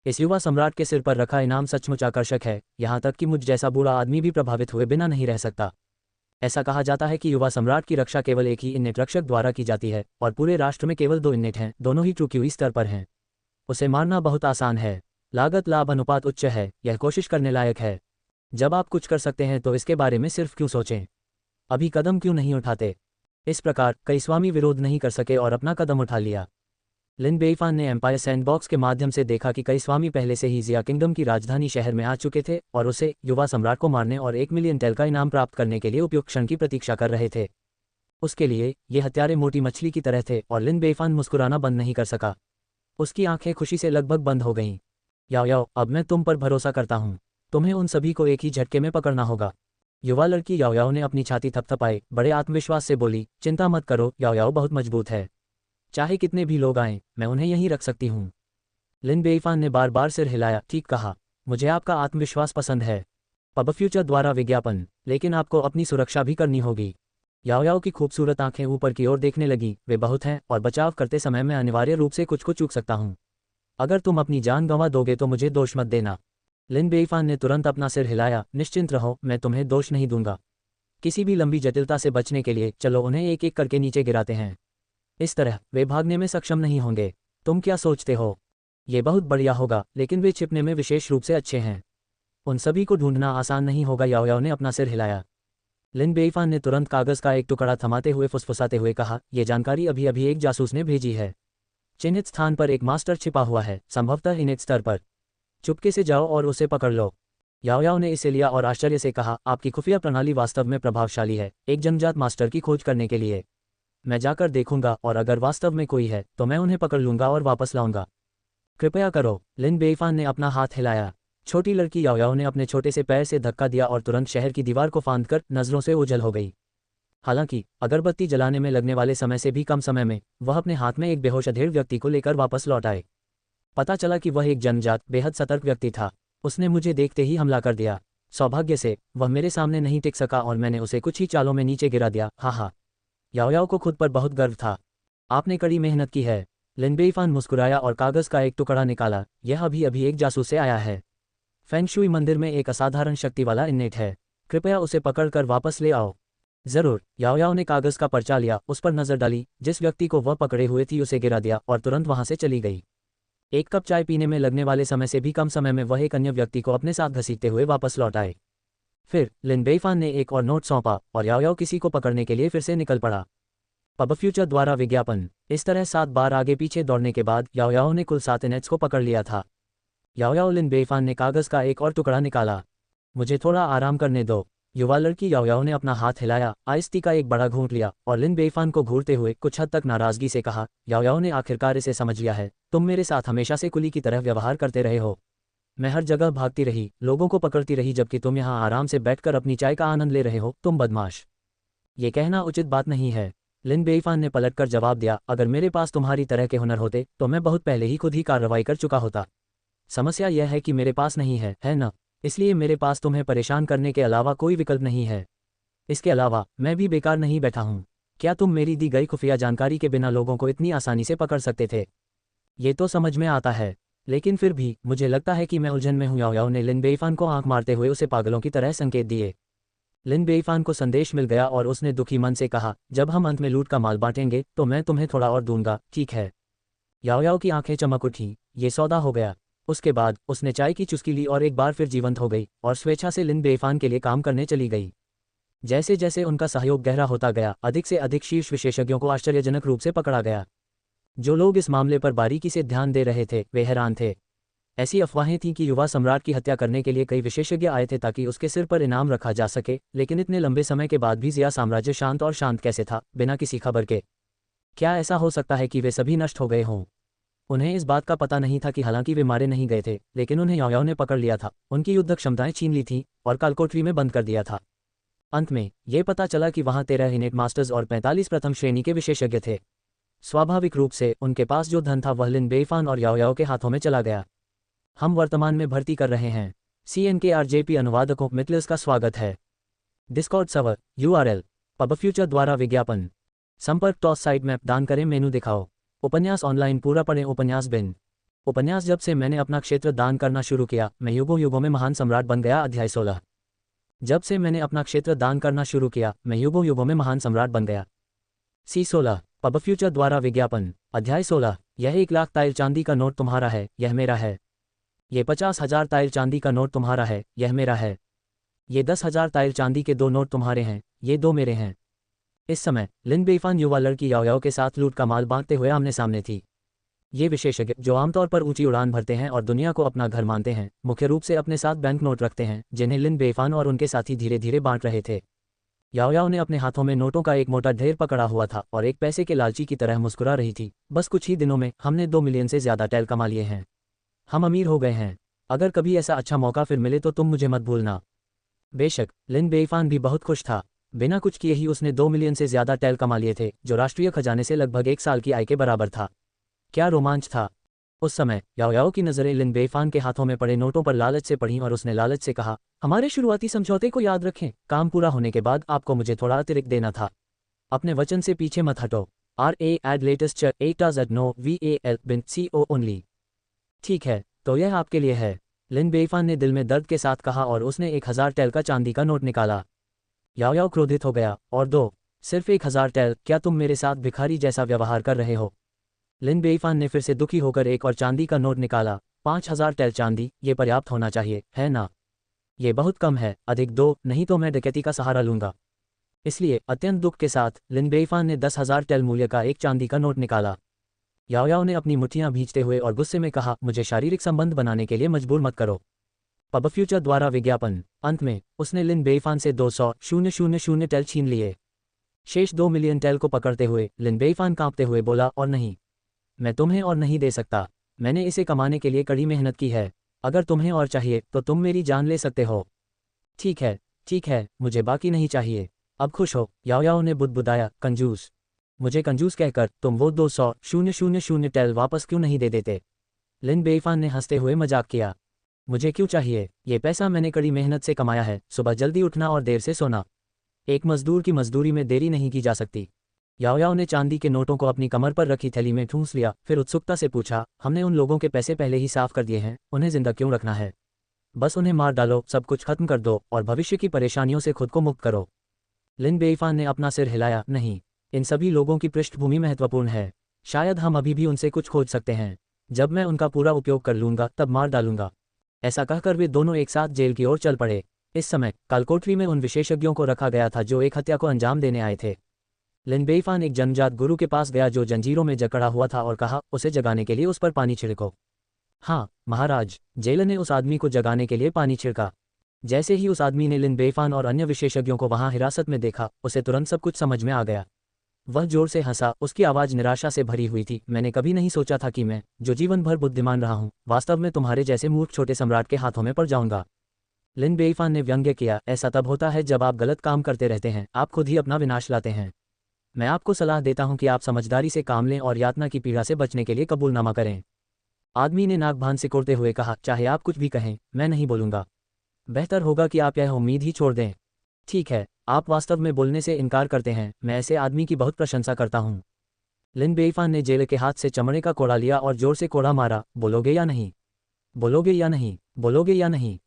इस युवा सम्राट के सिर पर रखा इनाम सचमुच आकर्षक है, यहाँ तक कि मुझ जैसा बूढ़ा आदमी भी प्रभावित हुए बिना नहीं रह सकता। ऐसा कहा जाता है कि युवा सम्राट की रक्षा केवल एक ही इन्नेट रक्षक द्वारा की जाती है, और पूरे राष्ट्र में केवल 2 इन्नेट हैं, दोनों ही ट्रू क्यूई स्तर पर हैं। उसे मारना बहुत आसान है। लागत लाभ अनुपात उच्च है, यह कोशिश करने लायक है। जब आप कुछ कर सकते हैं तो इसके बारे में सिर्फ क्यों सोचें? अभी कदम क्यों नहीं उठाते? इस प्रकार कई स्वामी विरोध नहीं कर सके और अपना कदम उठा लिया। लिन बेइफान ने एम्पायर सैंडबॉक्स के माध्यम से देखा कि कई स्वामी पहले से ही जिया किंगडम की राजधानी शहर में आ चुके थे और उसे युवा सम्राट को मारने और 1 मिलियन टेल का इनाम प्राप्त करने के लिए उपयुक्त क्षण की प्रतीक्षा कर रहे थे। उसके लिए ये हत्यारे मोटी मछली की तरह थे और लिन बेइफान मुस्कुराना बंद नहीं कर सका। उसकी आंखें खुशी से लगभग बंद हो गईं। याओ याओ, अब मैं तुम पर भरोसा करता हूँ। तुम्हें उन सभी को एक ही झटके में पकड़ना होगा। युवा लड़की याओ याओ ने अपनी छाती थपथपाई, बड़े आत्मविश्वास से बोली, चिंता मत करो, याओ याओ बहुत मजबूत है। चाहे कितने भी लोग आएं, मैं उन्हें यहीं रख सकती हूँ। लिन बेइफान ने बार बार सिर हिलाया, ठीक कहा, मुझे आपका आत्मविश्वास पसंद है। पब फ्यूचर द्वारा विज्ञापन, लेकिन आपको अपनी सुरक्षा भी करनी होगी। याओ याओ की खूबसूरत आंखें ऊपर की ओर देखने लगी, वे बहुत हैं और बचाव करते समय मैं अनिवार्य रूप से कुछ को चूक सकता हूँ। अगर तुम अपनी जान गंवा दोगे तो मुझे दोष मत देना। लिन बेइफान ने तुरंत अपना सिर हिलाया, निश्चिंत रहो, मैं तुम्हें दोष नहीं दूंगा। किसी भी लंबी जटिलता से बचने के लिए चलो उन्हें एक एक करके नीचे गिराते हैं। इस तरह वे भागने में सक्षम नहीं होंगे। तुम क्या सोचते हो? ये बहुत बढ़िया होगा, लेकिन वे छिपने में विशेष रूप से अच्छे हैं। उन सभी को ढूंढना आसान नहीं होगा। याओ याओ ने अपना सिर हिलाया। लिन बेइफान ने तुरंत कागज का एक टुकड़ा थमाते हुए फुसफुसाते हुए कहा, यह जानकारी अभी अभी एक जासूस ने भेजी है। चिन्हित स्थान पर एक मास्टर छिपा हुआ है, संभवतः इनेट स्तर पर। चुपके से जाओ और उसे पकड़ लो। याओ याओ ने इसे लिया और आश्चर्य से कहा, आपकी खुफिया प्रणाली वास्तव में प्रभावशाली है, एक जन्मजात मास्टर की खोज करने के लिए। मैं जाकर देखूंगा और अगर वास्तव में कोई है तो मैं उन्हें पकड़ लूंगा और वापस लाऊंगा। कृपया करो। लिन बेइफान ने अपना हाथ हिलाया। छोटी लड़की याओ याओ ने अपने छोटे से पैर से धक्का दिया और तुरंत शहर की दीवार को फांदकर नजरों से ओझल हो गई। हालांकि अगरबत्ती जलाने में लगने वाले समय से भी कम समय में वह अपने हाथ में एक बेहोश अधेड़ व्यक्ति को लेकर वापस लौट आए। पता चला कि वह एक जन्मजात बेहद सतर्क व्यक्ति था। उसने मुझे देखते ही हमला कर दिया। सौभाग्य से वह मेरे सामने नहीं टिक सका और मैंने उसे कुछ ही चालों में नीचे गिरा दिया। हा। याओ याओ को खुद पर बहुत गर्व था। आपने कड़ी मेहनत की है। लिन बेइफान मुस्कुराया और कागज का एक टुकड़ा निकाला। यह अभी अभी एक जासूस से आया है। फेंगशुई मंदिर में एक असाधारण शक्ति वाला इन्नेट है। कृपया उसे पकड़कर वापस ले आओ। जरूर। याओ याओ ने कागज का पर्चा लिया, उस पर नजर डाली, जिस व्यक्ति को वह पकड़े हुए थी उसे गिरा दिया और तुरंत वहां से चली गई। एक कप चाय पीने में लगने वाले समय से भी कम समय में वह एक अन्य व्यक्ति को अपने साथ घसीटते हुए वापस लौट आए। फिर लिन बेइफान ने एक और नोट सौंपा और याओ याओ किसी को पकड़ने के लिए फिर से निकल पड़ा। पब फ्यूचर द्वारा विज्ञापन। इस तरह 7 बार आगे पीछे दौड़ने के बाद याओ याओ ने कुल 7 इनेट्स को पकड़ लिया था। याओ याओ। लिन बेइफान ने कागज का एक और टुकड़ा निकाला। मुझे थोड़ा आराम करने दो। युवा लड़की याओ याओ ने अपना हाथ हिलाया, आइस्ती का एक बड़ा घूंट लिया और लिन बेइफान को घूरते हुए कुछ हद तक नाराजगी से कहा, याओ याओ ने आखिरकार इसे समझ लिया है। तुम मेरे साथ हमेशा से कुली की तरह व्यवहार करते रहे हो। मैं हर जगह भागती रही, लोगों को पकड़ती रही, जबकि तुम यहाँ आराम से बैठकर अपनी चाय का आनंद ले रहे हो। तुम बदमाश। ये कहना उचित बात नहीं है। लिन बेइफान ने पलटकर जवाब दिया, अगर मेरे पास तुम्हारी तरह के हुनर होते तो मैं बहुत पहले ही खुद ही कार्रवाई कर चुका होता। समस्या यह है कि मेरे पास नहीं है ना? इसलिए मेरे पास तुम्हें परेशान करने के अलावा कोई विकल्प नहीं है। इसके अलावा मैं भी बेकार नहीं बैठा हूँ। क्या तुम मेरी दी गई खुफिया जानकारी के बिना लोगों को इतनी आसानी से पकड़ सकते थे? ये तो समझ में आता है, लेकिन फिर भी मुझे लगता है कि मैं उलझन में हूँ। याओ याओ ने लिन बेइफान को आंख मारते हुए उसे पागलों की तरह संकेत दिए। लिन बेइफान को संदेश मिल गया और उसने दुखी मन से कहा, जब हम अंत में लूट का माल बांटेंगे तो मैं तुम्हें थोड़ा और दूंगा, ठीक है? याओ याओ की आंखें चमक उठी। ये सौदा हो गया। उसके बाद उसने चाय की चुस्की ली और एक बार फिर जीवंत हो गई और स्वेच्छा से लिन बेइफान के लिए काम करने चली गई। जैसे जैसे उनका सहयोग गहरा होता गया, अधिक से अधिक शीर्ष विशेषज्ञों को आश्चर्यजनक रूप से पकड़ा गया। जो लोग इस मामले पर बारीकी से ध्यान दे रहे थे वे हैरान थे। ऐसी अफवाहें थीं कि युवा सम्राट की हत्या करने के लिए कई विशेषज्ञ आए थे ताकि उसके सिर पर इनाम रखा जा सके, लेकिन इतने लंबे समय के बाद भी जिया साम्राज्य शांत और शांत कैसे था, बिना किसी खबर के? क्या ऐसा हो सकता है कि वे सभी नष्ट हो गए हों? उन्हें इस बात का पता नहीं था कि हालांकि वे मारे नहीं गए थे, लेकिन उन्हें याओ याओ ने पकड़ लिया था, उनकी युद्ध क्षमताएं छीन ली थीं और कालकोठरी में बंद कर दिया था। अंत में ये पता चला कि वहां 13 इनेट मास्टर्स और 45 प्रथम श्रेणी के विशेषज्ञ थे। स्वाभाविक रूप से उनके पास जो धन था वह लिन बेइफान और याओ याओ के हाथों में चला गया। हम वर्तमान में भर्ती कर रहे हैं। CNKRJP अनुवादकों मिथलिस का स्वागत है। Discord server URL pub future द्वारा विज्ञापन। संपर्क टॉस साइट मैप दान करें मेनू दिखाओ। उपन्यास ऑनलाइन पूरा पढ़ें। उपन्यास बिन। उपन्यास जब से मैंने अपना क्षेत्र दान करना शुरू किया मैं युगों युगों में महान सम्राट बन गया। अध्याय 16। जब से मैंने अपना क्षेत्र दान करना शुरू किया मैं युगों युगों में महान सम्राट बन गया। C16 पब फ्यूचर द्वारा विज्ञापन। अध्याय 16। यह 1 लाख ताइल चांदी का नोट तुम्हारा है, यह मेरा है। ये 50,000 ताइल चांदी का नोट तुम्हारा है, यह मेरा है। ये 10,000 ताइल चांदी के 2 नोट तुम्हारे हैं, ये 2 मेरे हैं। इस समय लिन बेईफान युवा लड़की याओ याओ के साथ लूट का माल बांटते हुए आमने सामने थी। ये विशेषज्ञ जो आमतौर पर ऊंची उड़ान भरते हैं और दुनिया को अपना घर मानते हैं, मुख्य रूप से अपने साथ बैंक नोट रखते हैं जिन्हें लिन बेईफान और उनके साथी धीरे धीरे बांट रहे थे। याओ याओ ने अपने हाथों में नोटों का एक मोटा ढेर पकड़ा हुआ था और एक पैसे के लालची की तरह मुस्कुरा रही थी। बस कुछ ही दिनों में हमने 2 मिलियन से ज्यादा टेल कमा लिए हैं। हम अमीर हो गए हैं। अगर कभी ऐसा अच्छा मौका फिर मिले तो तुम मुझे मत भूलना। बेशक लिन बेईफान भी बहुत खुश था। बिना कुछ किए ही उसने 2 मिलियन से ज्यादा टेल कमा लिए थे, जो राष्ट्रीय खजाने से लगभग 1 साल की आय के बराबर था। क्या रोमांच था। उस समय याओ याओ की नज़रें लिन बेईफान के हाथों में पड़े नोटों पर लालच से पढ़ीं और उसने लालच से कहा, हमारे शुरुआती समझौते को याद रखें, काम पूरा होने के बाद आपको मुझे थोड़ा अतिरिक्त देना था। अपने वचन से पीछे मत हटो। RA add latest ch 8 at no VAL bin CO only। ठीक है, तो यह आपके लिए है, लिन बेईफान ने दिल में दर्द के साथ कहा और उसने 1000 टेल का चांदी का नोट निकाला। याओ याओ क्रोधित हो गया। और दो, सिर्फ 1000 टेल, क्या तुम मेरे साथ भिखारी जैसा व्यवहार कर रहे हो। लिन बेईफान ने फिर से दुखी होकर एक और चांदी का नोट निकाला। 5000 टेल चांदी, ये पर्याप्त होना चाहिए, है ना। ये बहुत कम है, अधिक दो, नहीं तो मैं डकैती का सहारा लूंगा। इसलिए अत्यंत दुख के साथ लिन बेईफान ने 10,000 टेल मूल्य का एक चांदी का नोट निकाला। याओ याओ ने अपनी मुट्ठियां भींचते हुए और गुस्से में कहा, मुझे शारीरिक संबंध बनाने के लिए मजबूर मत करो। पब फ्यूचर द्वारा विज्ञापन। अंत में उसने लिन बेईफान से 200,000 टेल छीन लिए। शेष 2 मिलियन टेल को पकड़ते हुए लिन बेईफान कांपते हुए बोला, और नहीं, मैं तुम्हें और नहीं दे सकता। मैंने इसे कमाने के लिए कड़ी मेहनत की है। अगर तुम्हें और चाहिए तो तुम मेरी जान ले सकते हो। ठीक है, ठीक है, मुझे बाकी नहीं चाहिए। अब खुश हो, याओ याओ ने बुदबुदाया, कंजूस। मुझे कंजूस कहकर तुम वो 200,000 टेल वापस क्यों नहीं दे देते। लिन बेईफान ने हंसते हुए मजाक किया। मुझे क्यों चाहिए, ये पैसा मैंने कड़ी मेहनत से कमाया है। सुबह जल्दी उठना और देर से सोना। एक मजदूर की मजदूरी में देरी नहीं की जा सकती। याओ याओ ने चांदी के नोटों को अपनी कमर पर रखी थैली में ठूंस लिया, फिर उत्सुकता से पूछा, हमने उन लोगों के पैसे पहले ही साफ कर दिए हैं, उन्हें जिंदा क्यों रखना है। बस उन्हें मार डालो, सब कुछ खत्म कर दो और भविष्य की परेशानियों से खुद को मुक्त करो। लिन बेईफान ने अपना सिर हिलाया, नहीं, इन सभी लोगों की पृष्ठभूमि महत्वपूर्ण है। शायद हम अभी भी उनसे कुछ खोज सकते हैं। जब मैं उनका पूरा उपयोग कर लूंगा तब मार डालूंगा। ऐसा कहकर वे दोनों एक साथ जेल की ओर चल पड़े। इस समय कालकोठरी में उन विशेषज्ञों को रखा गया था जो एक हत्या को अंजाम देने आए थे। लिन बेईफान एक जन्मजात गुरु के पास गया जो जंजीरों में जकड़ा हुआ था और कहा, उसे जगाने के लिए उस पर पानी छिड़को। हाँ महाराज। जेलर ने उस आदमी को जगाने के लिए पानी छिड़का। जैसे ही उस आदमी ने लिन बेईफान और अन्य विशेषज्ञों को वहां हिरासत में देखा, उसे तुरंत सब कुछ समझ में आ गया। वह जोर से हंसा, उसकी आवाज़ निराशा से भरी हुई थी। मैंने कभी नहीं सोचा था कि मैं, जो जीवन भर बुद्धिमान रहा हूँ, वास्तव में तुम्हारे जैसे मूर्ख छोटे सम्राट के हाथों में पड़ जाऊंगा। लिन बेईफान ने व्यंग्य किया, ऐसा तब होता है जब आप गलत काम करते रहते हैं, आप खुद ही अपना विनाश लाते हैं। मैं आपको सलाह देता हूं कि आप समझदारी से काम लें और यातना की पीड़ा से बचने के लिए कबूलनामा करें। आदमी ने नाक भान सिकोड़ते हुए कहा, चाहे आप कुछ भी कहें, मैं नहीं बोलूंगा। बेहतर होगा कि आप यह उम्मीद ही छोड़ दें। ठीक है, आप वास्तव में बोलने से इनकार करते हैं, मैं ऐसे आदमी की बहुत प्रशंसा करता हूं। लिन बेईफान ने जेल के हाथ से चमड़े का कोड़ा लिया और जोर से कोड़ा मारा, बोलोगे या नहीं, बोलोगे या नहीं, बोलोगे या नहीं।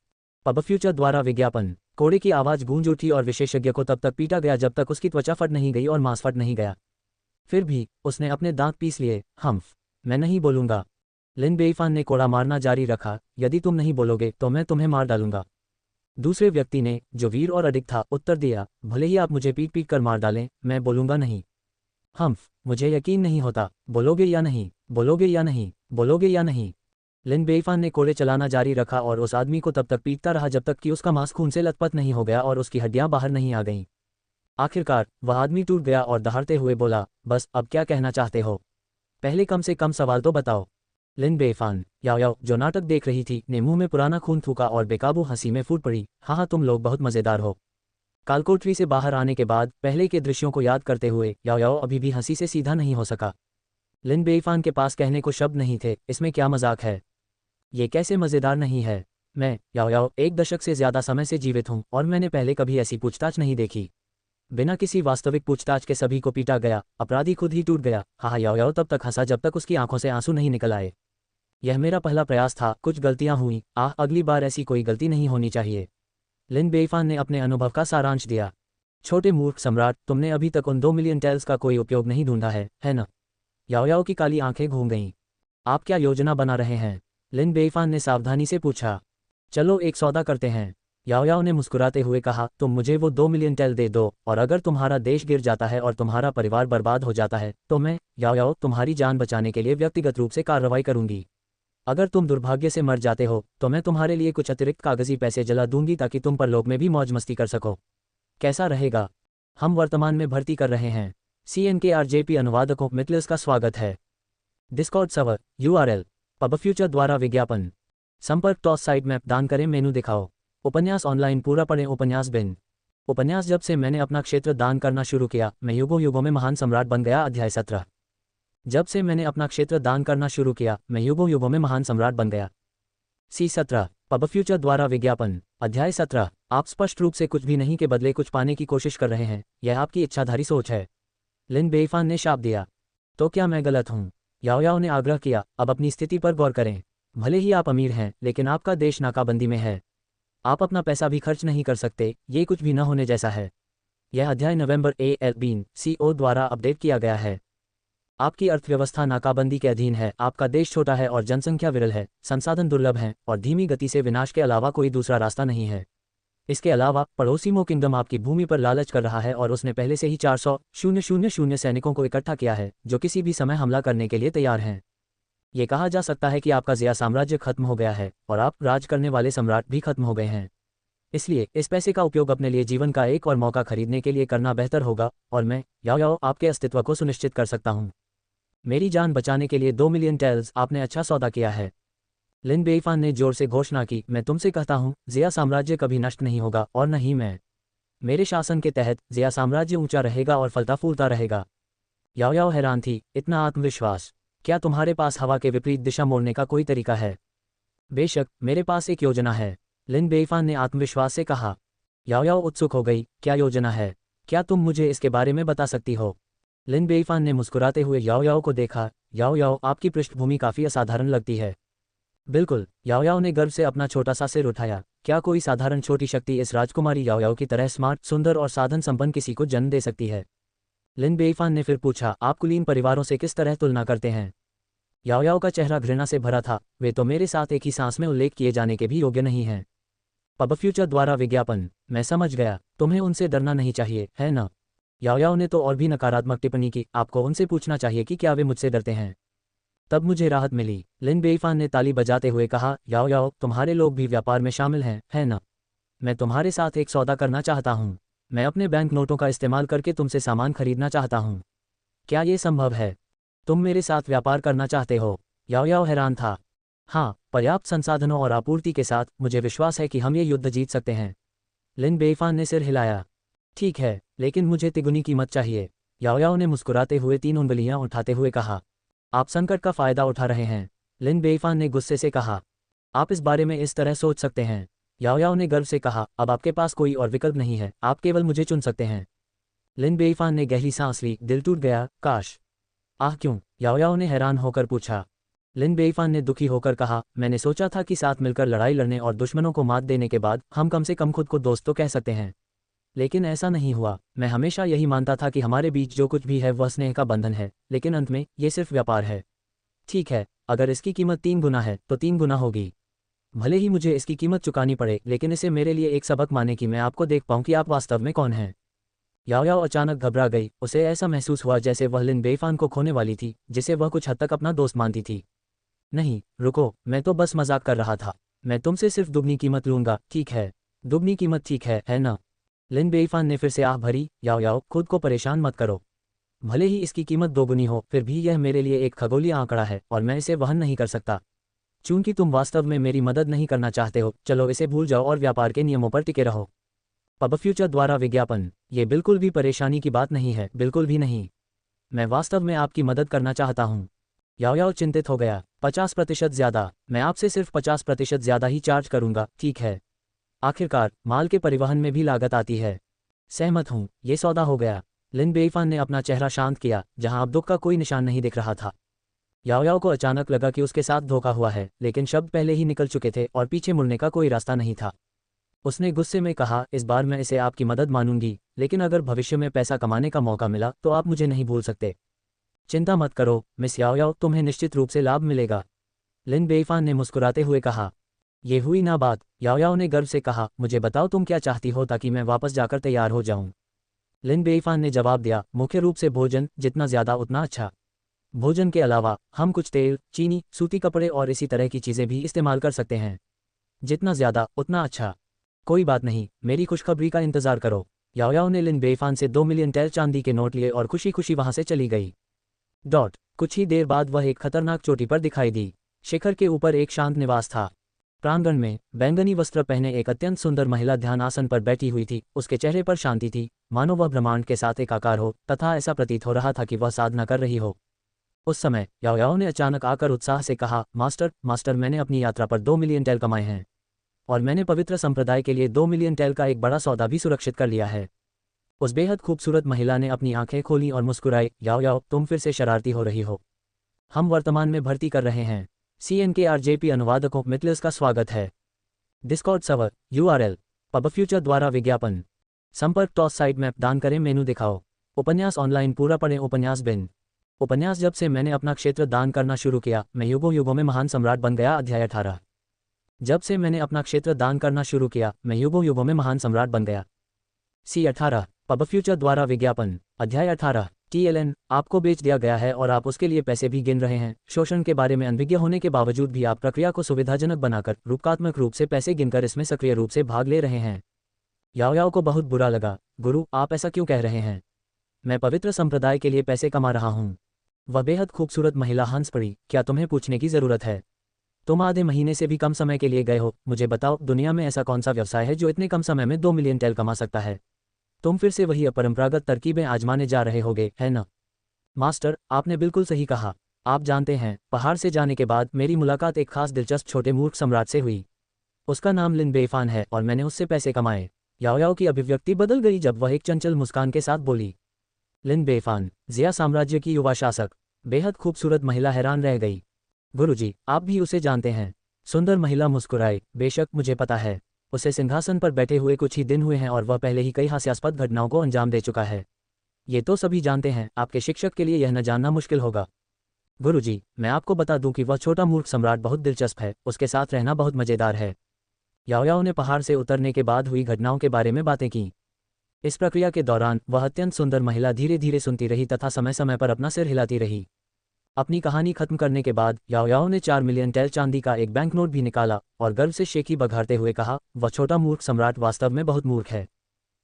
पब फ्यूचर द्वारा विज्ञापन। कोड़े की आवाज़ गूंज उठी और विशेषज्ञ को तब तक पीटा गया जब तक उसकी त्वचा फट नहीं गई और मांस फट नहीं गया। फिर भी उसने अपने दांत पीस लिए। मैं नहीं बोलूंगा। लिन बेईफान ने कोड़ा मारना जारी रखा, यदि तुम नहीं बोलोगे तो मैं तुम्हें मार डालूंगा। दूसरे व्यक्ति ने, जो वीर और अडिग था, उत्तर दिया, भले ही आप मुझे पीट पीट कर मार डालें, मैं बोलूंगा नहीं। मुझे यकीन नहीं होता, बोलोगे या नहीं, बोलोगे या नहीं, बोलोगे या नहीं। लिन बेईफान ने कोड़े चलाना जारी रखा और उस आदमी को तब तक पीटता रहा जब तक कि उसका मांस खून से लथपथ नहीं हो गया और उसकी हड्डियां बाहर नहीं आ गईं। आखिरकार वह आदमी टूट गया और दहाड़ते हुए बोला, बस अब क्या कहना चाहते हो, पहले कम से कम सवाल तो बताओ। लिन बेईफान। याओ याओ, जो नाटक देख रही थी, ने मुंह में पुराना खून थूका और बेकाबू हंसी में फूट पड़ी। हाँ, तुम लोग बहुत मजेदार हो। कालकोठरी से बाहर आने के बाद पहले के दृश्यों को याद करते हुए याओ याओ अभी भी हंसी से सीधा नहीं हो सका। लिन बेईफान के पास कहने को शब्द नहीं थे। इसमें क्या मजाक है, ये कैसे मजेदार नहीं है। मैं, याओ याओ, 1 दशक से ज्यादा समय से जीवित हूं और मैंने पहले कभी ऐसी पूछताछ नहीं देखी। बिना किसी वास्तविक पूछताछ के सभी को पीटा गया, अपराधी खुद ही टूट गया। हाँ, याओ याओ तब तक हंसा जब तक उसकी आंखों से आंसू नहीं निकल आए। यह मेरा पहला प्रयास था, कुछ गलतियां हुई, अगली बार ऐसी कोई गलती नहीं होनी चाहिए। लिन बेईफान ने अपने अनुभव का सारांश दिया। छोटे मूर्ख सम्राट, तुमने अभी तक उन 2 मिलियन टेल्स का कोई उपयोग नहीं ढूंढा है ना। याओ याओ की काली आंखें घूम गईं। आप क्या योजना बना रहे हैं, लिन बेईफान ने सावधानी से पूछा। चलो एक सौदा करते हैं। याओ याओ ने मुस्कुराते हुए कहा, तुम मुझे वो 2 मिलियन टेल दे दो, और अगर तुम्हारा देश गिर जाता है और तुम्हारा परिवार बर्बाद हो जाता है तो मैं, याओ याओ, तुम्हारी जान बचाने के लिए व्यक्तिगत रूप से कार्रवाई करूंगी। अगर तुम दुर्भाग्य से मर जाते हो तो मैं तुम्हारे लिए कुछ अतिरिक्त कागजी पैसे जला दूंगी ताकि तुम परलोक में भी मौज मस्ती कर सको। कैसा रहेगा? हम वर्तमान में भर्ती कर रहे हैं। CNKRJP अनुवादकों मितलिस का स्वागत है। Discord server URL pub future द्वारा विज्ञापन। संपर्क टॉस साइट मैप दान करें मेनू दिखाओ। उपन्यास ऑनलाइन पूरा पढ़ें। उपन्यास बिन उपन्यास जब से मैंने अपना क्षेत्र दान करना शुरू किया मैं युगों युगों में महान सम्राट बन गया। अध्याय 17। जब से मैंने अपना क्षेत्र दान करना शुरू किया मैं युगों युगों में महान सम्राट बन गया। C17 पब फ्यूचर द्वारा विज्ञापन। अध्याय 17। आप स्पष्ट रूप से कुछ भी नहीं के बदले कुछ पाने की कोशिश कर रहे हैं। यह आपकी इच्छाधारी सोच है। लिन बेईफान ने शाप दिया। तो क्या मैं गलत हूँ? याओ याओ ने आग्रह किया। अब अपनी स्थिति पर गौर करें। भले ही आप अमीर हैं लेकिन आपका देश नाकाबंदी में है। आप अपना पैसा भी खर्च नहीं कर सकते। ये कुछ भी न होने जैसा है। यह अध्याय नवंबर AL बीन CO द्वारा अपडेट किया गया है। आपकी अर्थव्यवस्था नाकाबंदी के अधीन है। आपका देश छोटा है और जनसंख्या विरल है। संसाधन दुर्लभ हैं और धीमी गति से विनाश के अलावा कोई दूसरा रास्ता नहीं है। इसके अलावा पड़ोसी मो किंगडम आपकी भूमि पर लालच कर रहा है और उसने पहले से ही 400,000 सैनिकों को इकट्ठा किया है जो किसी भी समय हमला करने के लिए तैयार हैं। ये कहा जा सकता है कि आपका ज़िया साम्राज्य खत्म हो गया है और आप राज करने वाले सम्राट भी खत्म हो गए हैं। इसलिए इस पैसे का उपयोग अपने लिए जीवन का एक और मौका खरीदने के लिए करना बेहतर होगा और मैं, याओ याओ, आपके अस्तित्व को सुनिश्चित कर सकता हूँ। मेरी जान बचाने के लिए 2 मिलियन टेल्स। आपने अच्छा सौदा किया है। लिन बेईफान ने जोर से घोषणा की। मैं तुमसे कहता हूँ ज़िया साम्राज्य कभी नष्ट नहीं होगा और न ही मैं। मेरे शासन के तहत ज़िया साम्राज्य ऊंचा रहेगा और फलता फूलता रहेगा। याओ याओ हैरान थी। इतना आत्मविश्वास! क्या तुम्हारे पास हवा के विपरीत दिशा मोड़ने का कोई तरीका है? बेशक, मेरे पास एक योजना है, लिन बेईफान ने आत्मविश्वास से कहा। याओ याओ उत्सुक हो गई। क्या योजना है? क्या तुम मुझे इसके बारे में बता सकती हो? लिन बेईफान ने मुस्कुराते हुए याओ याओ को देखा। याओ याओ, आपकी पृष्ठभूमि काफ़ी असाधारण लगती है। बिल्कुल, याओ याओ ने गर्व से अपना छोटा सा सिर उठाया। क्या कोई साधारण छोटी शक्ति इस राजकुमारी याओ याओ की तरह स्मार्ट, सुंदर और साधन संपन्न किसी को जन्म दे सकती है? लिन बेईफान ने फिर पूछा, आप कुलीन परिवारों से किस तरह तुलना करते हैं? याओ याओ का चेहरा घृणा से भरा था। वे तो मेरे साथ एक ही सांस में उल्लेख किए जाने के भी योग्य नहीं हैं। पब फ्यूचर द्वारा विज्ञापन। मैं समझ गया, तुम्हें उनसे डरना नहीं चाहिए, है ना? याओ याओ ने तो और भी नकारात्मक टिप्पणी की। आपको उनसे पूछना चाहिए कि क्या वे मुझसे डरते हैं। तब मुझे राहत मिली। लिन बेईफान ने ताली बजाते हुए कहा, याओ याओ, तुम्हारे लोग भी व्यापार में शामिल हैं, है ना? मैं तुम्हारे साथ एक सौदा करना चाहता हूँ। मैं अपने बैंक नोटों का इस्तेमाल करके तुमसे सामान खरीदना चाहता हूँ। क्या ये संभव है? तुम मेरे साथ व्यापार करना चाहते हो? याओ याओ हैरान था। हाँ, पर्याप्त संसाधनों और आपूर्ति के साथ मुझे विश्वास है कि हम ये युद्ध जीत सकते हैं। लिन बेईफान ने सिर हिलाया। ठीक है, लेकिन मुझे तिगुनी कीमत चाहिए। याओ याओ ने मुस्कुराते हुए 3 उंगलियां उठाते हुए कहा। आप संकट का फायदा उठा रहे हैं, लिन बेईफान ने गुस्से से कहा। आप इस बारे में इस तरह सोच सकते हैं? याओ याओ ने गर्व से कहा। अब आपके पास कोई और विकल्प नहीं है, आप केवल मुझे चुन सकते हैं। लिन बेईफान ने गहरी सांस ली। दिल टूट गया। काश! आह, क्यों? याओ याओ ने हैरान होकर पूछा। लिन बेईफान ने दुखी होकर कहा, मैंने सोचा था कि साथ मिलकर लड़ाई लड़ने और दुश्मनों को मात देने के बाद हम कम से कम खुद को दोस्त तो कह सकते हैं। लेकिन ऐसा नहीं हुआ। मैं हमेशा यही मानता था कि हमारे बीच जो कुछ भी है वह स्नेह का बंधन है, लेकिन अंत में ये सिर्फ व्यापार है। ठीक है, अगर इसकी कीमत 3 गुना है तो 3 गुना होगी। भले ही मुझे इसकी कीमत चुकानी पड़े, लेकिन इसे मेरे लिए एक सबक माने कि मैं आपको देख पाऊँ कि आप वास्तव में कौन हैं। याओ याओ अचानक घबरा गई। उसे ऐसा महसूस हुआ जैसे वह लिन बेईफान को खोने वाली थी, जिसे वह कुछ हद तक अपना दोस्त मानती थी। नहीं, रुको, मैं तो बस मजाक कर रहा था। मैं तुमसे सिर्फ दुगनी कीमत लूंगा, ठीक है? दुगनी कीमत, ठीक है ना? लिन बेईफान ने फिर से आह भरी। याओ याओ, खुद को परेशान मत करो। भले ही इसकी कीमत दोगुनी हो, फिर भी यह मेरे लिए एक खगोलीय आंकड़ा है और मैं इसे वहन नहीं कर सकता। चूंकि तुम वास्तव में मेरी मदद नहीं करना चाहते हो, चलो इसे भूल जाओ और व्यापार के नियमों पर टिके रहो। पब फ्यूचर द्वारा विज्ञापन। ये बिल्कुल भी परेशानी की बात नहीं है, बिल्कुल भी नहीं। मैं वास्तव में आपकी मदद करना चाहता हूँ। याओ याओ चिंतित हो गया। 50% ज़्यादा? मैं आपसे सिर्फ 50% ज़्यादा ही चार्ज करूंगा, ठीक है? आखिरकार माल के परिवहन में भी लागत आती है। सहमत हूँ, ये सौदा हो गया। लिन बेईफान ने अपना चेहरा शांत किया, जहां अब दुख का कोई निशान नहीं दिख रहा था। याओ याओ को अचानक लगा कि उसके साथ धोखा हुआ है, लेकिन शब्द पहले ही निकल चुके थे और पीछे मुड़ने का कोई रास्ता नहीं था। उसने गुस्से में कहा, इस बार मैं इसे आपकी मदद मानूंगी, लेकिन अगर भविष्य में पैसा कमाने का मौका मिला तो आप मुझे नहीं भूल सकते। चिंता मत करो मिस याओ याओ, तुम्हें निश्चित रूप से लाभ मिलेगा। लिन बेईफान ने मुस्कुराते हुए कहा। ये हुई ना बात, याओ याओ ने गर्व से कहा, मुझे बताओ तुम क्या चाहती हो ताकि मैं वापस जाकर तैयार हो जाऊं। लिन बेईफान ने जवाब दिया, मुख्य रूप से भोजन, जितना ज़्यादा उतना अच्छा। भोजन के अलावा हम कुछ तेल, चीनी, सूती कपड़े और इसी तरह की चीज़ें भी इस्तेमाल कर सकते हैं। जितना ज़्यादा उतना अच्छा। कोई बात नहीं, मेरी खुशखबरी का इंतज़ार करो। याओ याओ ने लिन बेईफान से 2 मिलियन टेल चांदी के नोट लिए और खुशी खुशी वहां से चली गई। कुछ ही देर बाद वह एक खतरनाक चोटी पर दिखाई दी। शिखर के ऊपर एक शांत निवास था। प्रांगण में बैंगनी वस्त्र पहने एक अत्यंत सुंदर महिला ध्यान आसन पर बैठी हुई थी। उसके चेहरे पर शांति थी, मानो वह ब्रह्मांड के साथ एकाकार हो, तथा ऐसा प्रतीत हो रहा था कि वह साधना कर रही हो। उस समय याओ याओ ने अचानक आकर उत्साह से कहा, मास्टर, मैंने अपनी यात्रा पर 2 मिलियन टेल कमाए हैं। और मैंने पवित्र संप्रदाय के लिए 2 मिलियन टेल का एक बड़ा सौदा भी सुरक्षित कर लिया है। उस बेहद खूबसूरत महिला ने अपनी आंखें खोली और मुस्कुराई, याओ याओ, तुम फिर से शरारती हो रही हो। हम वर्तमान में भर्ती कर रहे हैं। CNKRJP अनुवादकों मितलिस का स्वागत है। डिस्कॉर्ड सर्वर URL पबफ्यूचर द्वारा विज्ञापन। संपर्क टॉस साइट मैप दान करें मेनू दिखाओ। उपन्यास ऑनलाइन पूरा पढ़ें। उपन्यास बिन। उपन्यास जब से मैंने अपना क्षेत्र दान करना शुरू किया, मैं युगों युगों में महान सम्राट बन गया। अध्याय 18। जब से मैंने अपना क्षेत्र दान करना शुरू किया, मैं युगों युगों में महान सम्राट बन गया। C18 पबफ्यूचर द्वारा विज्ञापन। अध्याय 18। TLN आपको बेच दिया गया है और आप उसके लिए पैसे भी गिन रहे हैं। शोषण के बारे में अनभिज्ञ होने के बावजूद भी आप प्रक्रिया को सुविधाजनक बनाकर रूपकात्मक रूप से पैसे गिनकर इसमें सक्रिय रूप से भाग ले रहे हैं। याओ याओ को बहुत बुरा लगा। गुरु, आप ऐसा क्यों कह रहे हैं? मैं पवित्र संप्रदाय के लिए पैसे कमा रहा हूँ। वह बेहद खूबसूरत महिला हंस पड़ी, क्या तुम्हें पूछने की ज़रूरत है? तुम आधे महीने से भी कम समय के लिए गए हो। मुझे बताओ, दुनिया में ऐसा कौन सा व्यवसाय है जो इतने कम समय में 2 मिलियन टेल कमा सकता है? तुम फिर से वही अपरंपरागत तरकीबें आजमाने जा रहे होगे, है न? मास्टर, आपने बिल्कुल सही कहा। आप जानते हैं, पहाड़ से जाने के बाद मेरी मुलाकात एक खास दिलचस्प छोटे मूर्ख सम्राट से हुई। उसका नाम लिन बेईफान है और मैंने उससे पैसे कमाए। याओ याओ की अभिव्यक्ति बदल गई जब वह एक चंचल मुस्कान के साथ बोली। लिन बेईफान, ज़िया साम्राज्य की युवा शासक। बेहद खूबसूरत महिला हैरान रह गई। गुरुजी, आप भी उसे जानते हैं? सुंदर महिला मुस्कुराई, बेशक मुझे पता है। उसे सिंहासन पर बैठे हुए कुछ ही दिन हुए हैं और वह पहले ही कई हास्यास्पद घटनाओं को अंजाम दे चुका है। ये तो सभी जानते हैं, आपके शिक्षक के लिए यह न जानना मुश्किल होगा। गुरुजी, मैं आपको बता दूं कि वह छोटा मूर्ख सम्राट बहुत दिलचस्प है, उसके साथ रहना बहुत मज़ेदार है। याओ याओ ने पहाड़ से उतरने के बाद हुई घटनाओं के बारे में बातें की। इस प्रक्रिया के दौरान वह अत्यंत सुंदर महिला धीरे धीरे सुनती रही तथा समय समय पर अपना सिर हिलाती रही। अपनी कहानी खत्म करने के बाद याओ याओ ने 4 मिलियन टेल चांदी का एक बैंक नोट भी निकाला और गर्व से शेखी बघारते हुए कहा, वह छोटा मूर्ख सम्राट वास्तव में बहुत मूर्ख है।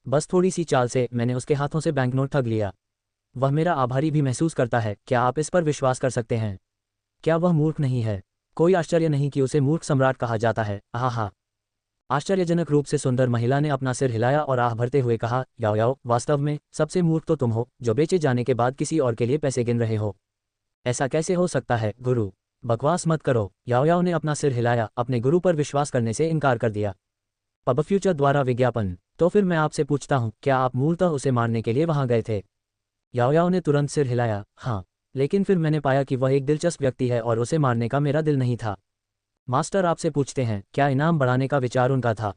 बस थोड़ी सी चाल से मैंने उसके हाथों से बैंक नोट ठग लिया। वह मेरा आभारी भी महसूस करता है। क्या आप इस पर विश्वास कर सकते हैं? क्या वह मूर्ख नहीं है? कोई आश्चर्य नहीं कि उसे मूर्ख सम्राट कहा जाता है। आहा। आश्चर्यजनक रूप से सुंदर महिला ने अपना सिर हिलाया और आह भरते हुए कहा, याओ याओ, वास्तव में सबसे मूर्ख तो तुम हो, जो बेचे जाने के बाद किसी और के लिए पैसे गिन रहे हो। ऐसा कैसे हो सकता है गुरु? बकवास मत करो। याओ याओ ने अपना सिर हिलाया, अपने गुरु पर विश्वास करने से इनकार कर दिया। पबफ्यूचर द्वारा विज्ञापन। तो फिर मैं आपसे पूछता हूँ, क्या आप मूलतः उसे मारने के लिए वहां गए थे? याओ याओ ने तुरंत सिर हिलाया, हाँ, लेकिन फिर मैंने पाया कि वह एक दिलचस्प व्यक्ति है और उसे मारने का मेरा दिल नहीं था। मास्टर आपसे पूछते हैं, क्या इनाम बढ़ाने का विचार उनका था?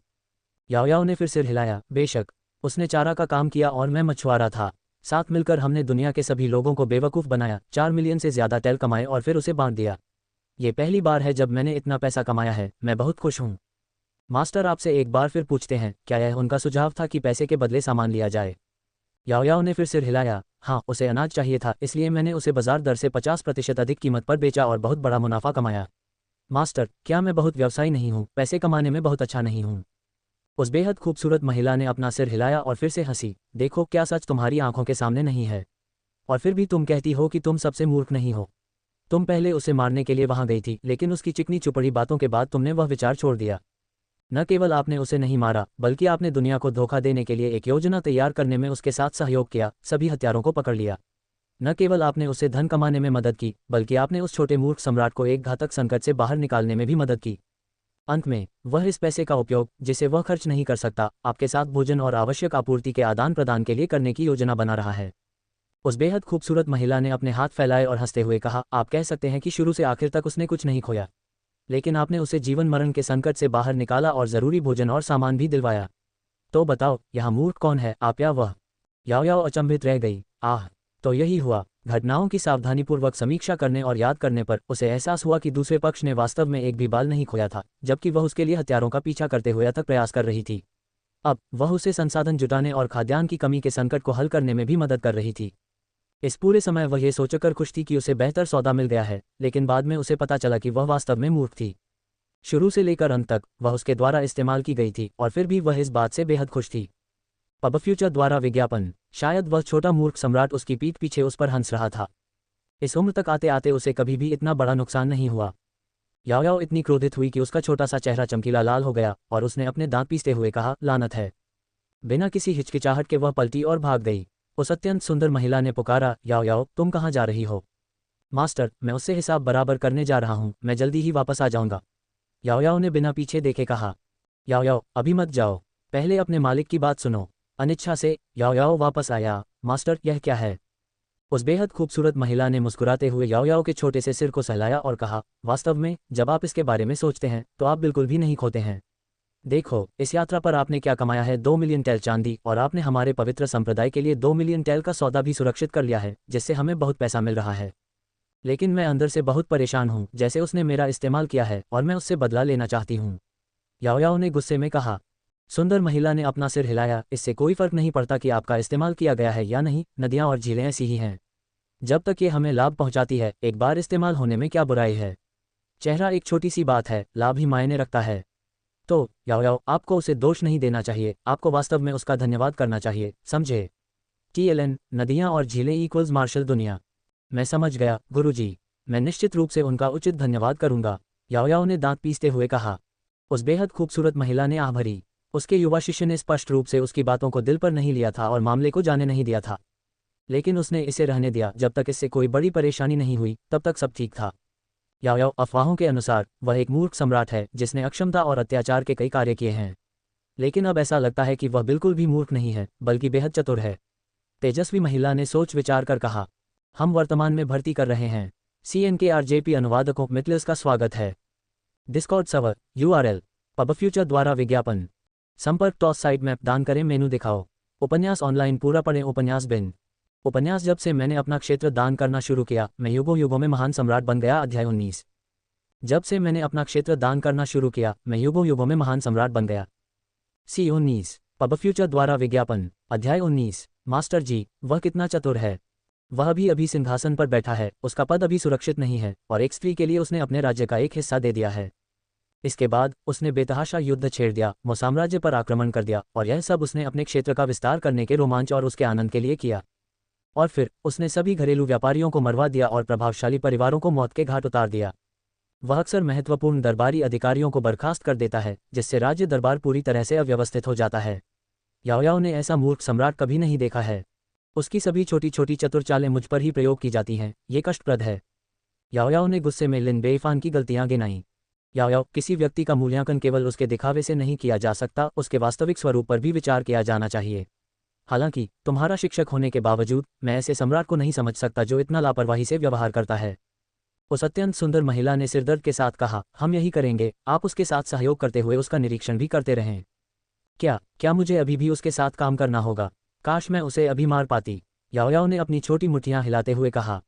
याओ याओ ने फिर सिर हिलाया, बेशक। उसने चारा का काम किया और मैं मछुआरा था। साथ मिलकर हमने दुनिया के सभी लोगों को बेवकूफ़ बनाया, 4 मिलियन से ज़्यादा टेल कमाए और फिर उसे बांट दिया। ये पहली बार है जब मैंने इतना पैसा कमाया है, मैं बहुत खुश हूँ। मास्टर आपसे एक बार फिर पूछते हैं, क्या यह उनका सुझाव था कि पैसे के बदले सामान लिया जाए? याओ याओ ने फिर सिर हिलाया, हाँ, उसे अनाज चाहिए था, इसलिए मैंने उसे बाजार दर से 50% अधिक कीमत पर बेचा और बहुत बड़ा मुनाफा कमाया। मास्टर, क्या मैं बहुत व्यवसायी नहीं हूँ? पैसे कमाने में बहुत अच्छा नहीं हूँ? उस बेहद खूबसूरत महिला ने अपना सिर हिलाया और फिर से हंसी। देखो, क्या सच तुम्हारी आंखों के सामने नहीं है? और फिर भी तुम कहती हो कि तुम सबसे मूर्ख नहीं हो। तुम पहले उसे मारने के लिए वहां गई थी, लेकिन उसकी चिकनी चुपड़ी बातों के बाद तुमने वह विचार छोड़ दिया। न केवल आपने उसे नहीं मारा, बल्कि आपने दुनिया को धोखा देने के लिए एक योजना तैयार करने में उसके साथ सहयोग किया, सभी हथियारों को पकड़ लिया। न केवल आपने उसे धन कमाने में मदद की, बल्कि आपने उस छोटे मूर्ख सम्राट को एक घातक संकट से बाहर निकालने में भी मदद की। अंत में वह इस पैसे का उपयोग, जिसे वह खर्च नहीं कर सकता, आपके साथ भोजन और आवश्यक आपूर्ति के आदान प्रदान के लिए करने की योजना बना रहा है। उस बेहद खूबसूरत महिला ने अपने हाथ फैलाए और हंसते हुए कहा, आप कह सकते हैं कि शुरू से आखिर तक उसने कुछ नहीं खोया, लेकिन आपने उसे जीवन मरण के संकट से बाहर निकाला और ज़रूरी भोजन और सामान भी दिलवाया। तो बताओ, यहाँ मूर्ख कौन है, आप या वह? याओ याओ अचंभित रह गई। आह, तो यही हुआ। घटनाओं की सावधानीपूर्वक समीक्षा करने और याद करने पर उसे एहसास हुआ कि दूसरे पक्ष ने वास्तव में एक भी बाल नहीं खोया था, जबकि वह उसके लिए हथियारों का पीछा करते हुए अथक प्रयास कर रही थी। अब वह उसे संसाधन जुटाने और खाद्यान्न की कमी के संकट को हल करने में भी मदद कर रही थी। इस पूरे समय वह ये सोचकर खुश थी कि उसे बेहतर सौदा मिल गया है, लेकिन बाद में उसे पता चला कि वह वास्तव में मूर्ख थी। शुरू से लेकर अंत तक वह उसके द्वारा इस्तेमाल की गई थी और फिर भी वह इस बात से बेहद खुश थी। पब फ्यूचर द्वारा विज्ञापन। शायद वह छोटा मूर्ख सम्राट उसकी पीठ पीछे उस पर हंस रहा था। इस उम्र तक आते आते उसे कभी भी इतना बड़ा नुकसान नहीं हुआ। याओ याओ इतनी क्रोधित हुई कि उसका छोटा सा चेहरा चमकीला लाल हो गया और उसने अपने दांत पीसते हुए कहा, लानत है। बिना किसी हिचकिचाहट के वह पलटी और भाग गई। उस अत्यंत सुंदर महिला ने पुकारा, याओ याओ तुम कहाँ जा रही हो? मास्टर, मैं उससे हिसाब बराबर करने जा रहा हूँ, मैं जल्दी ही वापस आ जाऊँगा। याओ याओ ने बिना पीछे देखे कहा। याओ याओ अभी मत जाओ, पहले अपने मालिक की बात सुनो। अनिच्छा से याओ याओ वापस आया। मास्टर, यह क्या है? उस बेहद खूबसूरत महिला ने मुस्कुराते हुए याओ याओ के छोटे से सिर को सहलाया और कहा, वास्तव में जब आप इसके बारे में सोचते हैं तो आप बिल्कुल भी नहीं खोते हैं। देखो, इस यात्रा पर आपने क्या कमाया है, 2 मिलियन टेल चांदी, और आपने हमारे पवित्र संप्रदाय के लिए 2 मिलियन टेल का सौदा भी सुरक्षित कर लिया है, जिससे हमें बहुत पैसा मिल रहा है। लेकिन मैं अंदर से बहुत परेशान हूँ, जैसे उसने मेरा इस्तेमाल किया है और मैं उससे बदला लेना चाहती हूँ। याओ याओ ने गुस्से में कहा। सुंदर महिला ने अपना सिर हिलाया, इससे कोई फर्क नहीं पड़ता कि आपका इस्तेमाल किया गया है या नहीं, नदियाँ और झीलें ऐसी ही हैं। जब तक ये हमें लाभ पहुंचाती है, एक बार इस्तेमाल होने में क्या बुराई है? चेहरा एक छोटी सी बात है, लाभ ही मायने रखता है। तो याओ याओ, आपको उसे दोष नहीं देना चाहिए, आपको वास्तव में उसका धन्यवाद करना चाहिए, समझे? TLN, नदियाँ और झीलें इक्वल्स मार्शल दुनिया। मैं समझ गया गुरुजी, मैं निश्चित रूप से उनका उचित धन्यवाद करूंगा। याओ याओ ने दांत पीसते हुए कहा। उस बेहद खूबसूरत महिला ने आह भरी। उसके युवा शिष्य ने स्पष्ट रूप से उसकी बातों को दिल पर नहीं लिया था और मामले को जाने नहीं दिया था, लेकिन उसने इसे रहने दिया। जब तक इससे कोई बड़ी परेशानी नहीं हुई तब तक सब ठीक था। याओ याओ, अफवाहों के अनुसार वह एक मूर्ख सम्राट है जिसने अक्षमता और अत्याचार के कई कार्य किए हैं, लेकिन अब ऐसा लगता है कि वह बिल्कुल भी मूर्ख नहीं है, बल्कि बेहद चतुर है। तेजस्वी महिला ने सोच विचार कर कहा, हम वर्तमान में भर्ती कर रहे हैं। CNKRJP अनुवादकों मिथलिस का स्वागत है। Discord server URL pub future द्वारा विज्ञापन। संपर्क टॉस साइड मैप दान करें, मेनू दिखाओ। उपन्यास ऑनलाइन पूरा पढ़ें। उपन्यास बिन। उपन्यास जब से मैंने अपना क्षेत्र दान करना शुरू किया, मैं युगों युगों में महान सम्राट बन गया। अध्याय 19। जब से मैंने अपना क्षेत्र दान करना शुरू किया, मैं युगों युगों में महान सम्राट बन गया। C19 पब फ्यूचर द्वारा विज्ञापन। अध्याय 19। मास्टर जी, वह कितना चतुर है। वह अभी सिंहासन पर बैठा है, उसका पद अभी सुरक्षित नहीं है और एक स्त्री के लिए उसने अपने राज्य का एक हिस्सा दे दिया है। इसके बाद उसने बेतहाशा युद्ध छेड़ दिया, वो साम्राज्य पर आक्रमण कर दिया, और यह सब उसने अपने क्षेत्र का विस्तार करने के रोमांच और उसके आनंद के लिए किया। और फिर उसने सभी घरेलू व्यापारियों को मरवा दिया और प्रभावशाली परिवारों को मौत के घाट उतार दिया। वह अक्सर महत्वपूर्ण दरबारी अधिकारियों को बर्खास्त कर देता है, जिससे राज्य दरबार पूरी तरह से अव्यवस्थित हो जाता है। याओ याओ ने ऐसा मूर्ख सम्राट कभी नहीं देखा है। उसकी सभी छोटी छोटी चतुर चालें मुझ पर ही प्रयोग की जाती हैं, ये कष्टप्रद है। याओ याओ ने गुस्से में लिन बेईफान की गलतियां गिनाईं। याओ याओ, किसी व्यक्ति का मूल्यांकन केवल उसके दिखावे से नहीं किया जा सकता, उसके वास्तविक स्वरूप पर भी विचार किया जाना चाहिए। हालांकि तुम्हारा शिक्षक होने के बावजूद मैं ऐसे सम्राट को नहीं समझ सकता जो इतना लापरवाही से व्यवहार करता है। उस अत्यंत सुंदर महिला ने सिरदर्द के साथ कहा, हम यही करेंगे, आप उसके साथ सहयोग करते हुए उसका निरीक्षण भी करते रहें। क्या मुझे अभी भी उसके साथ काम करना होगा? काश मैं उसे अभी मार पाती। याओ याओ ने अपनी छोटी मुट्ठियां हिलाते हुए कहा।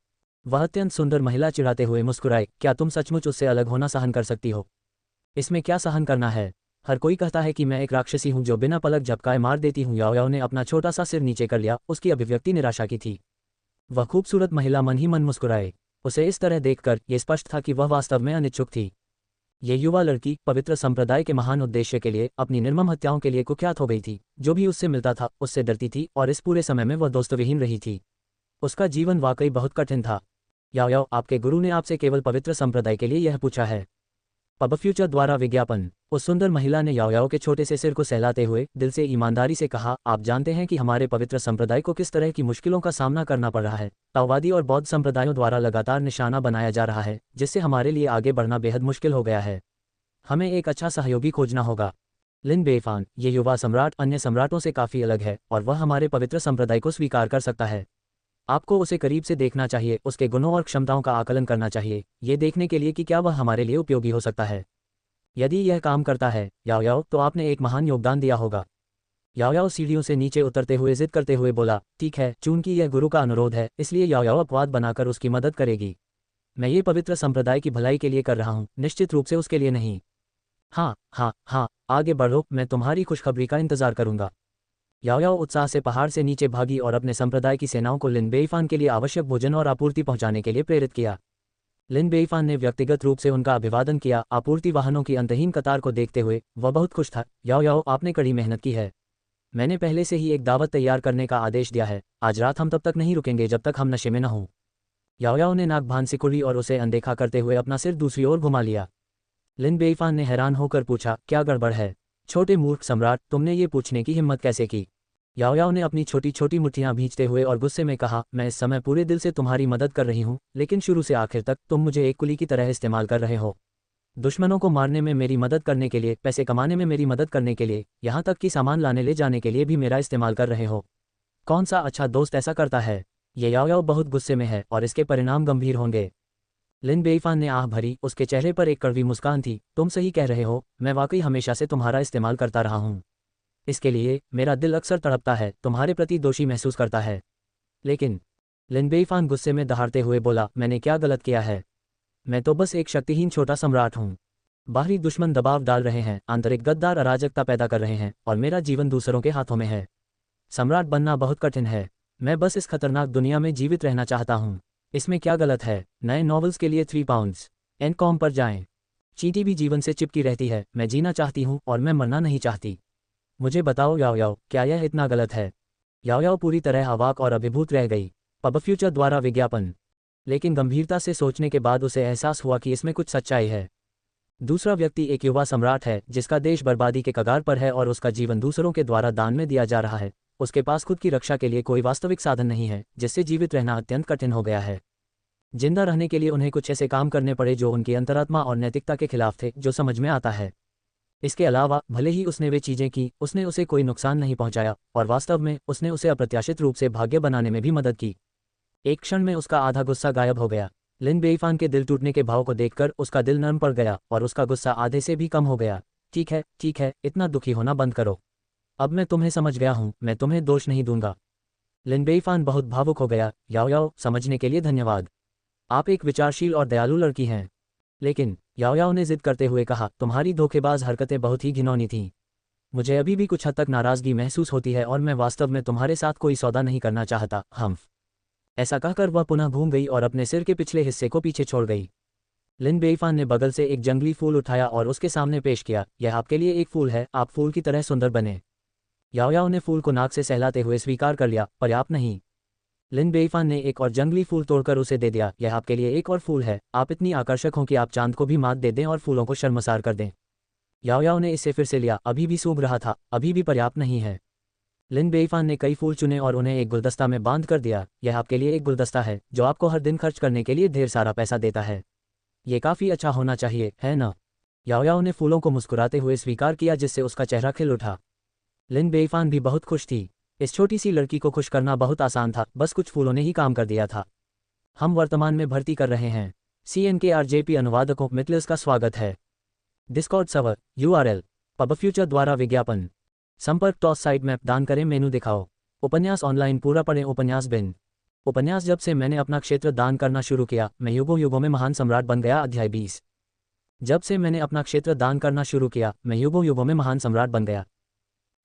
वह अत्यंत सुंदर महिला चिढ़ाते हुए मुस्कुराई, क्या तुम सचमुच उससे अलग होना सहन कर सकती हो? इसमें क्या सहन करना है? हर कोई कहता है कि मैं एक राक्षसी हूं जो बिना पलक झपकाए मार देती हूं। याओ याओ ने अपना छोटा सा सिर नीचे कर लिया, उसकी अभिव्यक्ति निराशा की थी। वह खूबसूरत महिला मन ही मन मुस्कुराए। उसे इस तरह देखकर यह स्पष्ट था कि वह वास्तव में अनिच्छुक थी। ये युवा लड़की पवित्र संप्रदाय के महान उद्देश्य के लिए, अपनी निर्मम हत्याओं के लिए कुख्यात हो गई थी। जो भी उससे मिलता था उससे डरती थी और इस पूरे समय में वह दोस्तविहीन रही थी। उसका जीवन वाकई बहुत कठिन था। याओ याओ, आपके गुरु ने आपसे केवल पवित्र संप्रदाय के लिए यह पूछा है। पब फ्यूचर द्वारा विज्ञापन। उस सुंदर महिला ने याओ याओ के छोटे से सिर को सहलाते हुए दिल से ईमानदारी से कहा, आप जानते हैं कि हमारे पवित्र संप्रदाय को किस तरह की मुश्किलों का सामना करना पड़ रहा है। ताओवादी और बौद्ध संप्रदायों द्वारा लगातार निशाना बनाया जा रहा है, जिससे हमारे लिए आगे बढ़ना बेहद मुश्किल हो गया है। हमें एक अच्छा सहयोगी खोजना होगा। लिन बेईफान, ये युवा सम्राट अन्य सम्राटों से काफ़ी अलग है और वह हमारे पवित्र संप्रदाय को स्वीकार कर सकता है। आपको उसे करीब से देखना चाहिए, उसके गुणों और क्षमताओं का आकलन करना चाहिए, ये देखने के लिए कि क्या वह हमारे लिए उपयोगी हो सकता है। यदि यह काम करता है याओ याओ, तो आपने एक महान योगदान दिया होगा। याओ याओ सीढ़ियों से नीचे उतरते हुए जिद करते हुए बोला, ठीक है, चूंकि यह गुरु का अनुरोध है, इसलिए याओ याओ अपवाद बनाकर उसकी मदद करेगी। मैं ये पवित्र संप्रदाय की भलाई के लिए कर रहा हूँ, निश्चित रूप से उसके लिए नहीं। हाँ हाँ हाँ, आगे बढ़ो, मैं तुम्हारी खुशखबरी का इंतजार करूंगा। याओ याओ उत्साह से पहाड़ से नीचे भागी और अपने संप्रदाय की सेनाओं को लिन बेईफान के लिए आवश्यक भोजन और आपूर्ति पहुंचाने के लिए प्रेरित किया। लिन बेईफान ने व्यक्तिगत रूप से उनका अभिवादन किया। आपूर्ति वाहनों की अंतहीन कतार को देखते हुए वह बहुत खुश था। याओ याओ, आपने कड़ी मेहनत की है। मैंने पहले से ही एक दावत तैयार करने का आदेश दिया है। आज रात हम तब तक नहीं रुकेंगे जब तक हम नशे में न हों। याओ याओ ने नाक भान सिकुड़ी और उसे अनदेखा करते हुए अपना सिर दूसरी ओर घुमा लिया। लिन बेईफान ने हैरान होकर पूछा, क्या गड़बड़ है? छोटे मूर्ख सम्राट, तुमने ये पूछने की हिम्मत कैसे की? याओ याओ ने अपनी छोटी छोटी मुट्ठियां भींचते हुए और गुस्से में कहा, मैं इस समय पूरे दिल से तुम्हारी मदद कर रही हूँ, लेकिन शुरू से आखिर तक तुम मुझे एक कुली की तरह इस्तेमाल कर रहे हो। दुश्मनों को मारने में मेरी मदद करने के लिए, पैसे कमाने में मेरी मदद करने के लिए, यहाँ तक कि सामान लाने ले जाने के लिए भी मेरा इस्तेमाल कर रहे हो। कौन सा अच्छा दोस्त ऐसा करता है? ये याओ याओ बहुत गुस्से में है और इसके परिणाम गंभीर होंगे। लिन बेईफान ने आह भरी, उसके चेहरे पर एक कड़वी मुस्कान थी। तुम सही कह रहे हो, मैं वाकई हमेशा से तुम्हारा इस्तेमाल करता रहा हूँ। इसके लिए मेरा दिल अक्सर तड़पता है, तुम्हारे प्रति दोषी महसूस करता है। लेकिन लिन बेईफान गुस्से में दहाड़ते हुए बोला, मैंने क्या गलत किया है? मैं तो बस एक शक्तिहीन छोटा सम्राट हूँ। बाहरी दुश्मन दबाव डाल रहे हैं, आंतरिक गद्दार अराजकता पैदा कर रहे हैं और मेरा जीवन दूसरों के हाथों में है। सम्राट बनना बहुत कठिन है। मैं बस इस खतरनाक दुनिया में जीवित रहना चाहता हूँ। इसमें क्या गलत है? नए नॉवेल्स के लिए 3 पाउंड्स एनकॉम पर जाएं। चींटी भी जीवन से चिपकी रहती है। मैं जीना चाहती हूँ और मैं मरना नहीं चाहती। मुझे बताओ याओ याओ, क्या यह इतना गलत है? याओ याओ पूरी तरह अवाक और अभिभूत रह गई। पब फ्यूचर द्वारा विज्ञापन। लेकिन गंभीरता से सोचने के बाद उसे एहसास हुआ कि इसमें कुछ सच्चाई है। दूसरा व्यक्ति एक युवा सम्राट है जिसका देश बर्बादी के कगार पर है और उसका जीवन दूसरों के द्वारा दान में दिया जा रहा है। उसके पास खुद की रक्षा के लिए कोई वास्तविक साधन नहीं है, जिससे जीवित रहना अत्यंत कठिन हो गया है। जिंदा रहने के लिए उन्हें कुछ ऐसे काम करने पड़े जो उनकी अंतरात्मा और नैतिकता के खिलाफ थे, जो समझ में आता है। इसके अलावा भले ही उसने वे चीजें की, उसने उसे कोई नुकसान नहीं पहुंचाया और वास्तव में उसने उसे अप्रत्याशित रूप से भाग्य बनाने में भी मदद की। एक क्षण में उसका आधा गुस्सा गायब हो गया। लिन बेईफान के दिल टूटने के भाव को देखकर उसका दिल नरम पड़ गया और उसका गुस्सा आधे से भी कम हो गया। ठीक है, इतना दुखी होना बंद करो। अब मैं तुम्हें समझ गया हूँ, मैं तुम्हें दोष नहीं दूंगा। लिन बेईफान बहुत भावुक हो गया। याओ याओ, समझने के लिए धन्यवाद। आप एक विचारशील और दयालु लड़की हैं। लेकिन याओ याओ ने जिद करते हुए कहा, तुम्हारी धोखेबाज हरकतें बहुत ही घिनौनी थीं। मुझे अभी भी कुछ हद तक नाराजगी महसूस होती है और मैं वास्तव में तुम्हारे साथ कोई सौदा नहीं करना चाहता। हम्फ। ऐसा कहकर वह पुनः घूम गई और अपने सिर के पिछले हिस्से को पीछे छोड़ गई। लिन बेईफान ने बगल से एक जंगली फूल उठाया और उसके सामने पेश किया। यह आपके लिए एक फूल है, आप फूल की तरह सुंदर बने। याओ याओ ने फूल को नाक से सहलाते हुए स्वीकार कर लिया। पर्याप्त नहीं। लिन बेईफान ने एक और जंगली फूल तोड़कर उसे दे दिया। यह आपके लिए एक और फूल है, आप इतनी आकर्षक हों कि आप चांद को भी मात दे दें और फूलों को शर्मसार कर दें। याओ याओ ने इसे फिर से लिया। अभी भी सूंघ रहा था, अभी भी पर्याप्त नहीं है। लिन बेईफान ने कई फूल चुने और उन्हें एक गुलदस्ता में बांध कर दिया। यह आपके लिए एक गुलदस्ता है जो आपको हर दिन खर्च करने के लिए ढेर सारा पैसा देता है। ये काफ़ी अच्छा होना चाहिए, है ना? याओ याओ ने फूलों को मुस्कुराते हुए स्वीकार किया, जिससे उसका चेहरा खिल उठा। लिन बेईफान भी बहुत खुश थी। इस छोटी सी लड़की को खुश करना बहुत आसान था, बस कुछ फूलों ने ही काम कर दिया था। हम वर्तमान में भर्ती कर रहे हैं। CNKRJP अनुवादकों मितलिस का स्वागत है। Discord server URL pub future द्वारा विज्ञापन। संपर्क टॉस साइट मैप दान करें, मेनू दिखाओ। उपन्यास ऑनलाइन पूरा पढ़ें। उपन्यास बिन उपन्यास जब से मैंने अपना क्षेत्र दान करना शुरू किया, मैं युगों युगों में महान सम्राट बन गया। अध्याय 20। जब से मैंने अपना क्षेत्र दान करना शुरू किया, मैं युगों युगों में महान सम्राट बन गया।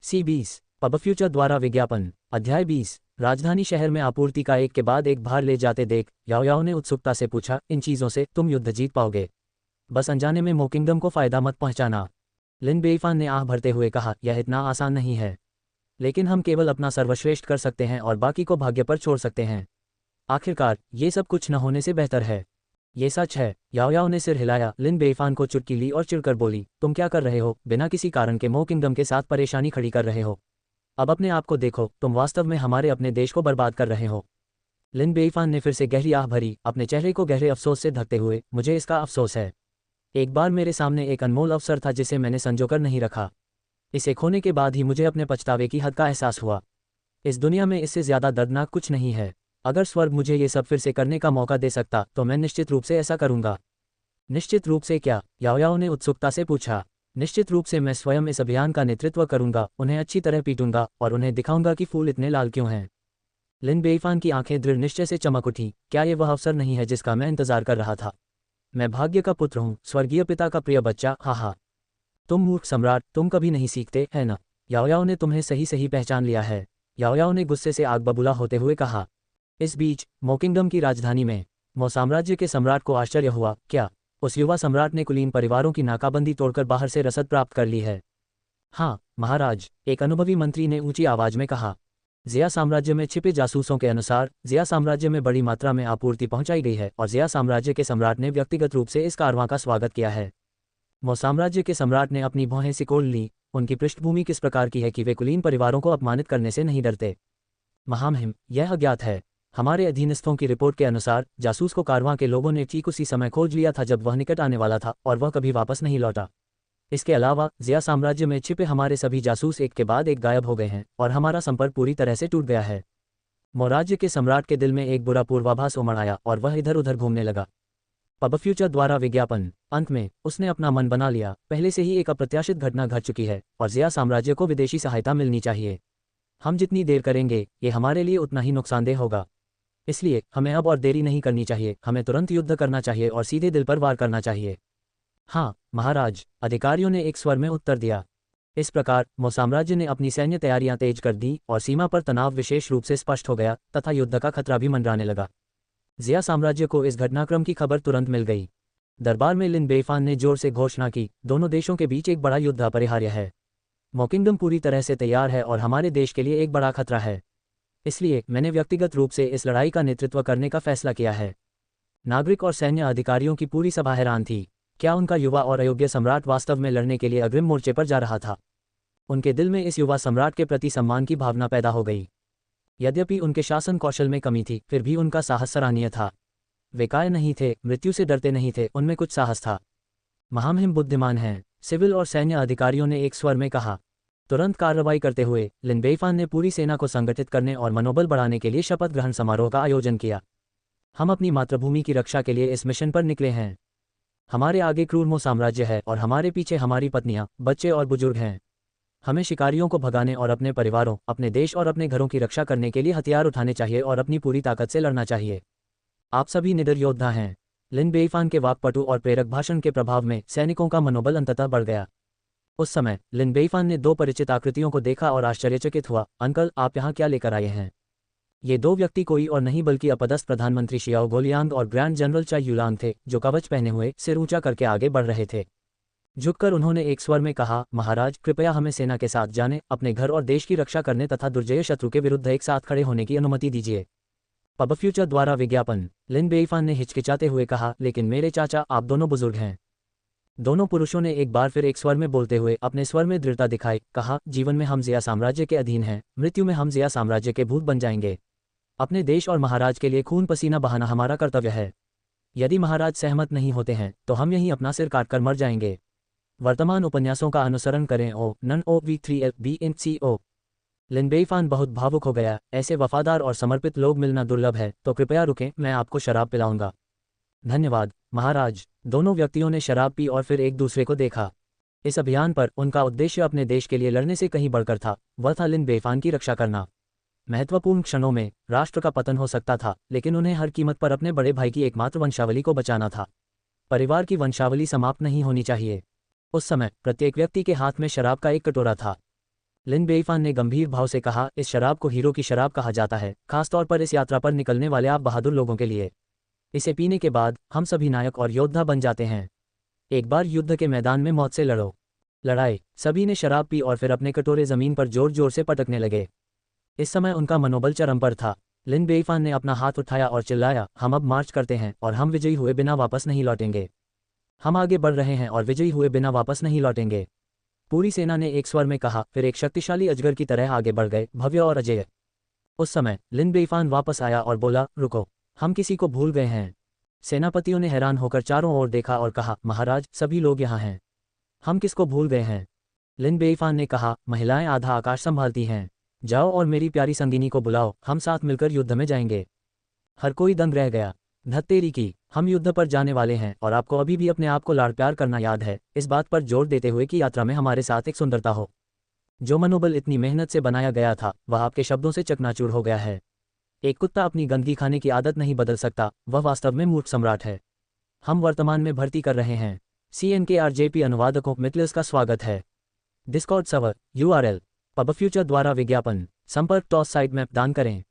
C20 पब फ्यूचर द्वारा विज्ञापन। अध्याय 20। राजधानी शहर में आपूर्ति का एक के बाद एक भार ले जाते देख याओ याओ ने उत्सुकता से पूछा, इन चीज़ों से तुम युद्ध जीत पाओगे? बस अनजाने में मोकिंगडम को फायदा मत पहुंचाना। लिन बेईफान ने आह भरते हुए कहा, यह इतना आसान नहीं है। लेकिन हम केवल अपना सर्वश्रेष्ठ कर सकते हैं और बाकी को भाग्य पर छोड़ सकते हैं। आखिरकार ये सब कुछ न होने से बेहतर है। ये सच है। याओ याओ ने सिर हिलाया। लिन बेईफान को चुटकी ली और चिढ़कर बोली, तुम क्या कर रहे हो? बिना किसी कारण के मोकिंगडम के साथ परेशानी खड़ी कर रहे हो। अब अपने आप को देखो, तुम वास्तव में हमारे अपने देश को बर्बाद कर रहे हो। लिन बेईफान ने फिर से गहरी आह भरी, अपने चेहरे को गहरे अफसोस से ढकते हुए। मुझे इसका अफसोस है। एक बार मेरे सामने एक अनमोल अवसर था जिसे मैंने संजोकर नहीं रखा। इसे खोने के बाद ही मुझे अपने पछतावे की हद का एहसास हुआ। इस दुनिया में इससे ज़्यादा दर्दनाक कुछ नहीं है। अगर स्वर्ग मुझे ये सब फिर से करने का मौका दे सकता तो मैं निश्चित रूप से ऐसा करूँगा। निश्चित रूप से क्या? याओ याओ ने उत्सुकता से पूछा। निश्चित रूप से मैं स्वयं इस अभियान का नेतृत्व करूंगा, उन्हें अच्छी तरह पीटूंगा और उन्हें दिखाऊंगा कि फूल इतने लाल क्यों हैं। लिन बेइफान की आंखें दृढ़ निश्चय से चमक उठी। क्या ये वह अवसर नहीं है जिसका मैं इंतजार कर रहा था? मैं भाग्य का पुत्र हूँ, स्वर्गीय पिता का प्रिय बच्चा। हा हा। तुम मूर्ख सम्राट, तुम कभी नहीं सीखते, है ना? याओयाओ ने तुम्हें सही सही पहचान लिया है, याओयाओ ने गुस्से से आग बबूला होते हुए कहा। इस बीच मोकिंगडम की राजधानी में मो साम्राज्य के सम्राट को आश्चर्य हुआ। क्या उस युवा सम्राट ने कुलीन परिवारों की नाकाबंदी तोड़कर बाहर से रसद प्राप्त कर ली है? हाँ महाराज, एक अनुभवी मंत्री ने ऊंची आवाज में कहा। ज़िया साम्राज्य में छिपे जासूसों के अनुसार ज़िया साम्राज्य में बड़ी मात्रा में आपूर्ति पहुंचाई गई है और ज़िया साम्राज्य के सम्राट ने व्यक्तिगत रूप से इस कारवां का स्वागत किया है। मो साम्राज्य के सम्राट ने अपनी भौहें सिकोड़ ली। उनकी पृष्ठभूमि किस प्रकार की है कि वे कुलीन परिवारों को अपमानित करने से नहीं डरते? महामहिम, यह अज्ञात है। हमारे अधीनस्थों की रिपोर्ट के अनुसार जासूस को कारवां के लोगों ने ठीक उसी समय खोज लिया था जब वह निकट आने वाला था और वह कभी वापस नहीं लौटा। इसके अलावा ज़िया साम्राज्य में छिपे हमारे सभी जासूस एक के बाद एक गायब हो गए हैं और हमारा संपर्क पूरी तरह से टूट गया है। मो राज्य के सम्राट के दिल में एक बुरा पूर्वाभास उमड़ आया और वह इधर उधर घूमने लगा। पब फ्यूचर द्वारा विज्ञापन। अंत में उसने अपना मन बना लिया। पहले से ही एक अप्रत्याशित घटना घट चुकी है और ज़िया साम्राज्य को विदेशी सहायता मिलनी चाहिए। हम जितनी देर करेंगे ये हमारे लिए उतना ही नुकसानदेह होगा। इसलिए हमें अब और देरी नहीं करनी चाहिए। हमें तुरंत युद्ध करना चाहिए और सीधे दिल पर वार करना चाहिए। हाँ महाराज, अधिकारियों ने एक स्वर में उत्तर दिया। इस प्रकार मो साम्राज्य ने अपनी सैन्य तैयारियां तेज कर दी और सीमा पर तनाव विशेष रूप से स्पष्ट हो गया तथा युद्ध का खतरा भी मंडराने लगा। ज़िया साम्राज्य को इस घटनाक्रम की खबर तुरंत मिल गई। दरबार में लिन बेइफान ने जोर से घोषणा की, दोनों देशों के बीच एक बड़ा युद्ध अपरिहार्य है। मोकिंगडम पूरी तरह से तैयार है और हमारे देश के लिए एक बड़ा खतरा है। इसलिए मैंने व्यक्तिगत रूप से इस लड़ाई का नेतृत्व करने का फैसला किया है। नागरिक और सैन्य अधिकारियों की पूरी सभा हैरान थी। क्या उनका युवा और अयोग्य सम्राट वास्तव में लड़ने के लिए अग्रिम मोर्चे पर जा रहा था? उनके दिल में इस युवा सम्राट के प्रति सम्मान की भावना पैदा हो गई। यद्यपि उनके शासन कौशल में कमी थी, फिर भी उनका साहस सराहनीय था। वे काय नहीं थे, मृत्यु से डरते नहीं थे, उनमें कुछ साहस था। महामहिम बुद्धिमान हैं, सिविल और सैन्य अधिकारियों ने एक स्वर में कहा। तुरंत कार्रवाई करते हुए लिन बेइफान ने पूरी सेना को संगठित करने और मनोबल बढ़ाने के लिए शपथ ग्रहण समारोह का आयोजन किया। हम अपनी मातृभूमि की रक्षा के लिए इस मिशन पर निकले हैं। हमारे आगे क्रूर मो साम्राज्य है और हमारे पीछे हमारी पत्नियां, बच्चे और बुजुर्ग हैं। हमें शिकारियों को भगाने और अपने परिवारों, अपने देश और अपने घरों की रक्षा करने के लिए हथियार उठाने चाहिए और अपनी पूरी ताकत से लड़ना चाहिए। आप सभी निडर योद्धा हैं। लिन बेइफान के वाकपटु और प्रेरक भाषण के प्रभाव में सैनिकों का मनोबल अंततः बढ़ गया। उस समय लिन बेइफान ने दो परिचित आकृतियों को देखा और आश्चर्यचकित हुआ। अंकल, आप यहाँ क्या लेकर आए हैं? ये दो व्यक्ति कोई और नहीं बल्कि अपदस्थ प्रधानमंत्री शियाओ गोलियांग और ग्रैंड जनरल चाई युलांग थे, जो कवच पहने हुए सिर ऊंचा करके आगे बढ़ रहे थे। झुककर उन्होंने एक स्वर में कहा, महाराज कृपया हमें सेना के साथ जाने, अपने घर और देश की रक्षा करने तथा दुर्जय शत्रु के विरुद्ध एक साथ खड़े होने की अनुमति दीजिए। पब फ्यूचर द्वारा विज्ञापन। लिन बेइफान ने हिचकिचाते हुए कहा, लेकिन मेरे चाचा, आप दोनों बुजुर्ग हैं। दोनों पुरुषों ने एक बार फिर एक स्वर में बोलते हुए अपने स्वर में दृढ़ता दिखाई। कहा, जीवन में हम ज़िया साम्राज्य के अधीन हैं, मृत्यु में हम ज़िया साम्राज्य के भूत बन जाएंगे। अपने देश और महाराज के लिए खून पसीना बहाना हमारा कर्तव्य है। यदि महाराज सहमत नहीं होते हैं तो हम यहीं अपना सिर काटकर मर जाएंगे। वर्तमान उपन्यासों का अनुसरण करें। None OV3FBNCO। लिन बेइफान बहुत भावुक हो गया। ऐसे वफादार और समर्पित लोग मिलना दुर्लभ है, तो कृपया रुकें, मैं आपको शराब पिलाऊंगा। धन्यवाद महाराज। दोनों व्यक्तियों ने शराब पी और फिर एक दूसरे को देखा। इस अभियान पर उनका उद्देश्य अपने देश के लिए लड़ने से कहीं बढ़कर था। वह था लिन बेइफान की रक्षा करना। महत्वपूर्ण क्षणों में राष्ट्र का पतन हो सकता था, लेकिन उन्हें हर कीमत पर अपने बड़े भाई की एकमात्र वंशावली को बचाना था। परिवार की वंशावली समाप्त नहीं होनी चाहिए। उस समय प्रत्येक व्यक्ति के हाथ में शराब का एक कटोरा था। लिन बेइफान ने गंभीर भाव से कहा, इस शराब को हीरो की शराब कहा जाता है, खासतौर पर इस यात्रा पर निकलने वाले आप बहादुर लोगों के लिए। इसे पीने के बाद हम सभी नायक और योद्धा बन जाते हैं। एक बार युद्ध के मैदान में मौत से लड़ो। लड़ाई। सभी ने शराब पी और फिर अपने कटोरे जमीन पर जोर जोर से पटकने लगे। इस समय उनका मनोबल चरम पर था। लिन बेइफान ने अपना हाथ उठाया और चिल्लाया, हम अब मार्च करते हैं और हम विजयी हुए बिना वापस नहीं लौटेंगे। हम आगे बढ़ रहे हैं और विजयी हुए बिना वापस नहीं लौटेंगे। पूरी सेना ने एक स्वर में कहा, फिर एक शक्तिशाली अजगर की तरह आगे बढ़ गए, भव्य और अजेय। उस समय लिन बेइफान वापस आया और बोला, रुको, हम किसी को भूल गए हैं। सेनापतियों ने हैरान होकर चारों ओर देखा और कहा, महाराज सभी लोग यहाँ हैं। हम किसको भूल गए हैं? लिन बेइफान ने कहा, महिलाएं आधा आकाश संभालती हैं। जाओ और मेरी प्यारी संगिनी को बुलाओ, हम साथ मिलकर युद्ध में जाएंगे। हर कोई दंग रह गया। धत्तेरी की, हम युद्ध पर जाने वाले हैं और आपको अभी भी अपने आप को लाड़ प्यार करना याद है, इस बात पर जोर देते हुए कि यात्रा में हमारे साथ एक सुंदरता हो। जो मनोबल इतनी मेहनत से बनाया गया था वह आपके शब्दों से चकनाचूर हो गया है। एक कुत्ता अपनी गंदगी खाने की आदत नहीं बदल सकता, वह वास्तव में मूर्ख सम्राट है। हम वर्तमान में भर्ती कर रहे हैं। CNKRJP अनुवादकों मित्लर्स का स्वागत है। Discord server URL pub future द्वारा विज्ञापन संपर्क टॉस साइट मैप दान करें।